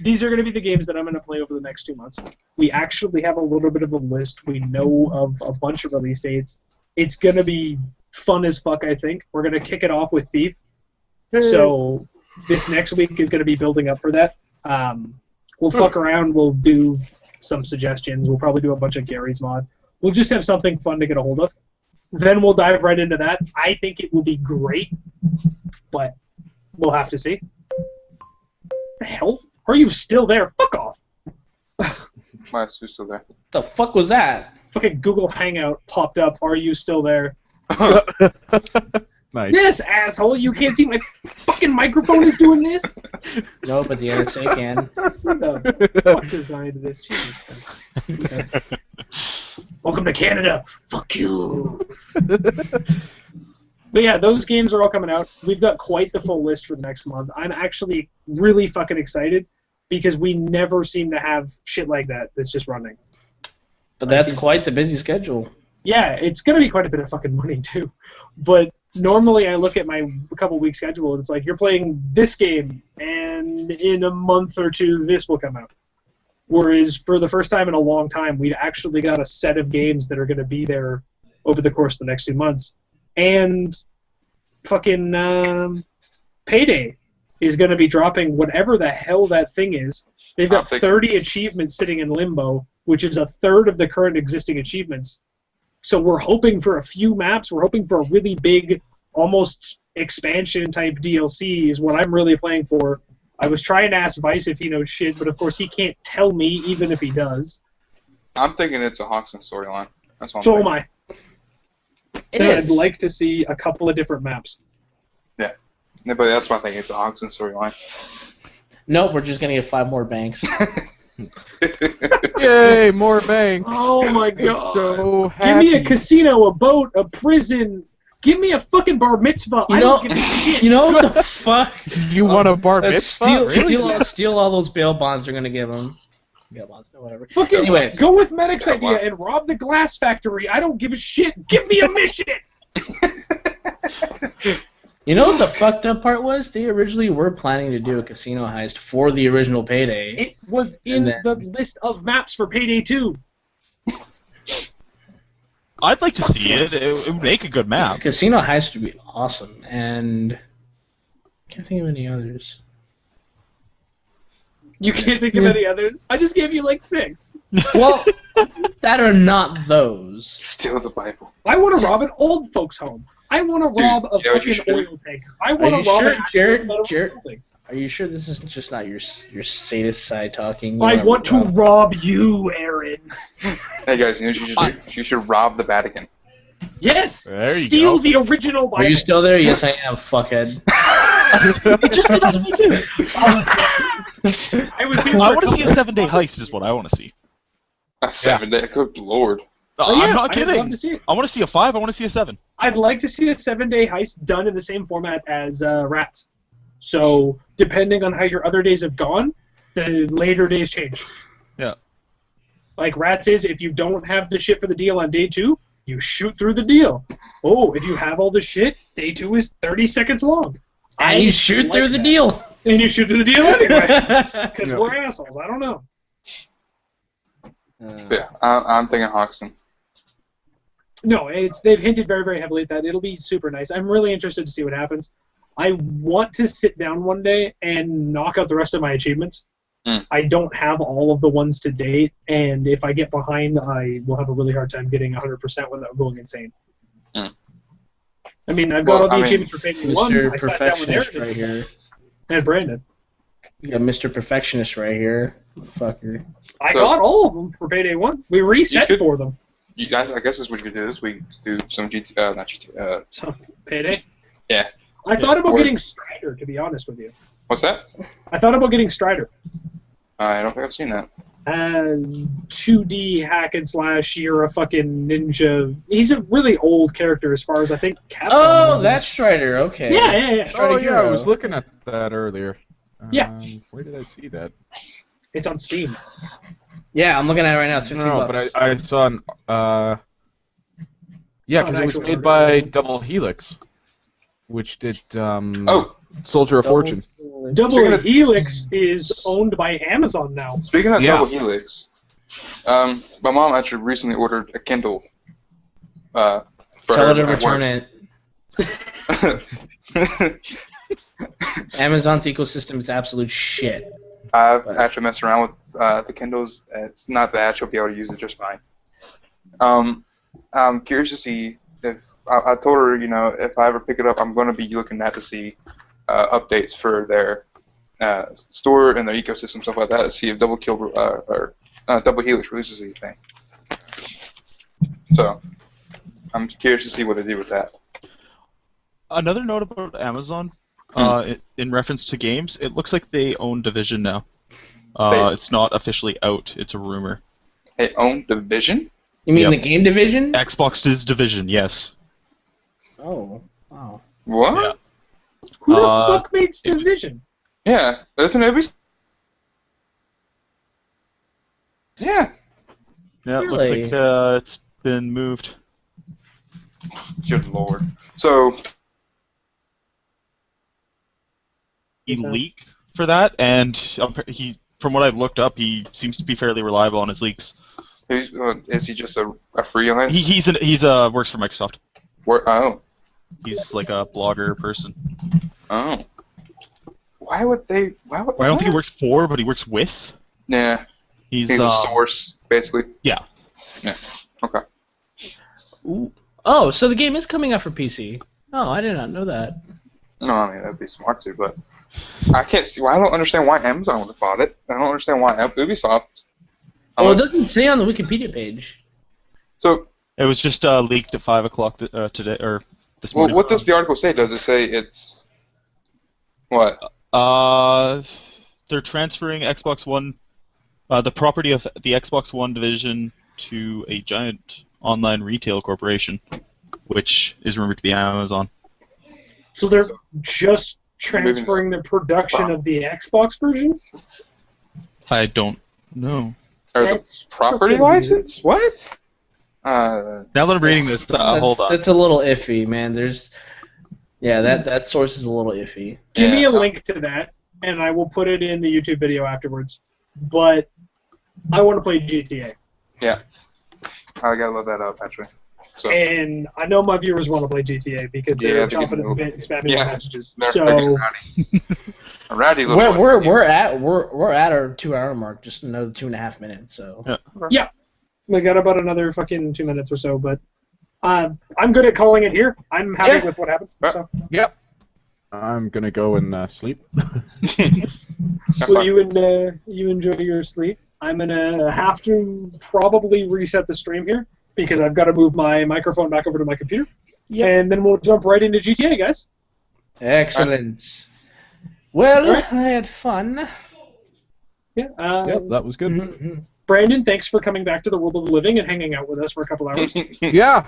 These are going to be the games that I'm going to play over the next 2 months. We actually have a little bit of a list. We know of a bunch of release dates. It's going to be fun as fuck, I think. We're going to kick it off with Thief. So this next week is going to be building up for that. We'll fuck around. We'll do some suggestions. We'll probably do a bunch of Gary's mod. We'll just have something fun to get a hold of. Then we'll dive right into that. I think it will be great, but we'll have to see. The hell? Are you still there? Fuck off. My sister's still there. The fuck was that? Fucking Google Hangout popped up. Are you still there? Nice. Yes, asshole. You can't see my fucking microphone is doing this? No, but the NSA can. Who the fuck designed this? Jesus Christ. Welcome to Canada. Fuck you. But yeah, those games are all coming out. We've got quite the full list for the next month. I'm actually really fucking excited because we never seem to have shit like that that's just running. But that's quite the busy schedule. Yeah, it's going to be quite a bit of fucking money too. But normally I look at my couple week schedule and it's like, you're playing this game and in a month or two this will come out. Whereas for the first time in a long time, we've actually got a set of games that are going to be there over the course of the next 2 months. And fucking Payday is going to be dropping whatever the hell that thing is. They've got 30 achievements sitting in limbo, which is a third of the current existing achievements. So we're hoping for a few maps. We're hoping for a really big, almost expansion-type DLC is what I'm really playing for. I was trying to ask Vice if he knows shit, but of course he can't tell me, even if he does. I'm thinking it's a Hawkson storyline. That's what So I'm am thinking. I. I'd like to see a couple of different maps. Yeah, but that's what I think. It's a Hawkson storyline. Nope, we're just gonna get 5 more banks. Yay, more banks. Oh my god. So happy. Give me a casino, a boat, a prison. Give me a fucking bar mitzvah. I don't give a shit. You know what the fuck? You want a bar mitzvah? Steal all those bail bonds they're gonna give them. Bail bonds, no, whatever. Fucking Anyways. go with Medic's Yeah, idea what? and rob the glass factory. I don't give a shit. Give me a mission. You know what the fucked up part was? They originally were planning to do a casino heist for the original Payday. It was in the list of maps for Payday 2. I'd like to see it. It would make a good map. Casino heist would be awesome, and I can't think of any others. You can't think of any others? I just gave you like 6. Well, that are not those. Steal the Bible. I want to rob an old folks' home. I want to rob a you know what you fucking should do? oil tanker. I want you to rob sure, an actual Jared? metal Jared? building. Are you sure this is just not your sadist side talking? You I wanna want to rob- rob you, Aaron. Hey guys, you know what you should do? You should rob the Vatican. Yes! There you Steal go. the original Bible. Are you still there? Yes, I am, fuckhead. It just did that to me too. I was here I for want to see a couple- 7-day heist. Is what I want to see. A 7-day. Good lord. Oh, yeah, I'm not I'd love kidding. to see it. I want to see a 5. I want to see a 7. I'd like to see a 7-day heist done in the same format as Rats. So, depending on how your other days have gone, the later days change. Yeah. Like Rats is, if you don't have the shit for the deal on day 2, you shoot through the deal. Oh, if you have all the shit, day 2 is 30 seconds long. And you shoot like through the that. deal. And you shoot through the deal anyway. Because Yeah. we're assholes. I don't know. Yeah, I'm thinking Hawkson. No, they've hinted very, very heavily at that. It'll be super nice. I'm really interested to see what happens. I want to sit down one day and knock out the rest of my achievements. I don't have all of the ones to date, and if I get behind, I will have a really hard time getting 100% without going insane. I mean, I've got all the achievements for Payday 1. Mr. I sat down with Perfectionist Aaron right here. and Brandon. You got Mr. Perfectionist right here. Fucker. I So- got all of them for Payday 1. We reset could- for them. You guys, I guess that's what you could do this week. Do some not GT. So, Payday? Yeah. I thought about Or- getting Strider, to be honest with you. What's that? I thought about getting Strider. I don't think I've seen that. 2D hack and slash, you're a fucking ninja. He's a really old character as far as I think Capcom. Oh, knows him. that's Strider. Okay. Yeah. Strider Oh yeah, I Hero. was looking at that earlier. Yeah. Where did I see that? It's on Steam. Yeah, I'm looking at it right now. It's 15 No, bucks. but I saw an, yeah, because it was made by Double Helix, which did Soldier of Fortune. Double Speaking of- Helix is owned by Amazon now. Speaking of Yeah. Double Helix, my mom actually recently ordered a Kindle. For Tell her to at return work. it. Amazon's ecosystem is absolute shit. I've actually messed around with the Kindles. It's not bad. She'll be able to use it just fine. I'm curious to see if I told her, you know, if I ever pick it up, I'm going to be looking at to see updates for their store and their ecosystem, stuff like that, to see if Double Kill or Double Helix releases anything. So I'm curious to see what they do with that. Another note about Amazon, in reference to games, it looks like they own Division now. It's not officially out. It's a rumor. They own Division? You mean the game division? Xbox's Division, yes. Oh, wow. What? Yeah. Who the fuck makes Division? Yeah, isn't it Ubisoft? Yeah. Yeah, it Really? looks like it's been moved. Good lord. So, He leak for that, and he, from what I've looked up, he seems to be fairly reliable on his leaks. is he just a freelance? He's works for Microsoft. Oh. He's like a blogger person. Oh. Why would they? I don't think he works for, but he works with. Yeah. He's a source, basically. Yeah. Yeah. Okay. Ooh. Oh, so the game is coming out for PC. Oh, I did not know that. No, I mean that'd be smart too, but I can't see. Well, I don't understand why Amazon would have bought it. I don't understand why Ubisoft. Well, it doesn't say on the Wikipedia page. So it was just leaked at 5 o'clock today or this morning. Well, what does the article say? Does it say it's what? They're transferring Xbox One, the property of the Xbox One division, to a giant online retail corporation, which is rumored to be Amazon. So they're just transferring the production of the Xbox version? I don't know. Or That's the property fucking license? What? Now that I'm reading this, hold on. That's a little iffy, man. That source is a little iffy. Give me a link to that, and I will put it in the YouTube video afterwards. But I want to play GTA. Yeah. I gotta look that up, actually. So, And I know my viewers want to play GTA because they're they're jumping getting at the bit and spamming yeah, messages. they're So freaking rowdy. A rowdy little We're at our 2-hour mark, just another 2.5 minutes. So yeah, we got about another fucking 2 minutes or so. But I'm good at calling it here. I'm happy with what happened. So. Yep. I'm gonna go and sleep. Well, you enjoy your sleep. I'm gonna have to probably reset the stream here because I've got to move my microphone back over to my computer. Yep. And then we'll jump right into GTA, guys. excellent. Well, I had fun. Yeah. Yep, that was good. Mm-hmm. Brandon, thanks for coming back to the world of the living and hanging out with us for a couple hours. Yeah.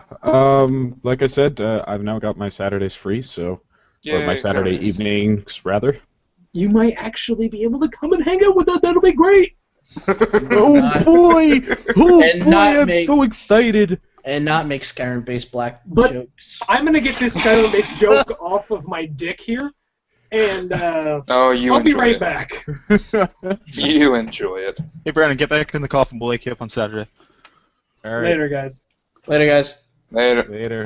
Like I said, I've now got my Saturdays free, so or my Saturday evenings rather. You might actually be able to come and hang out with us. That'll be great. Oh boy! Oh And boy! not I'm make- so excited. And not make Skyrim-based black But- jokes. I'm gonna get this Skyrim-based joke off of my dick here, and Oh, you I'll enjoy be right it. back. You enjoy it. Hey, Brandon, get back in the coffin. We'll wake you up on Saturday. All right. Later, guys. Later, guys. Later. Later.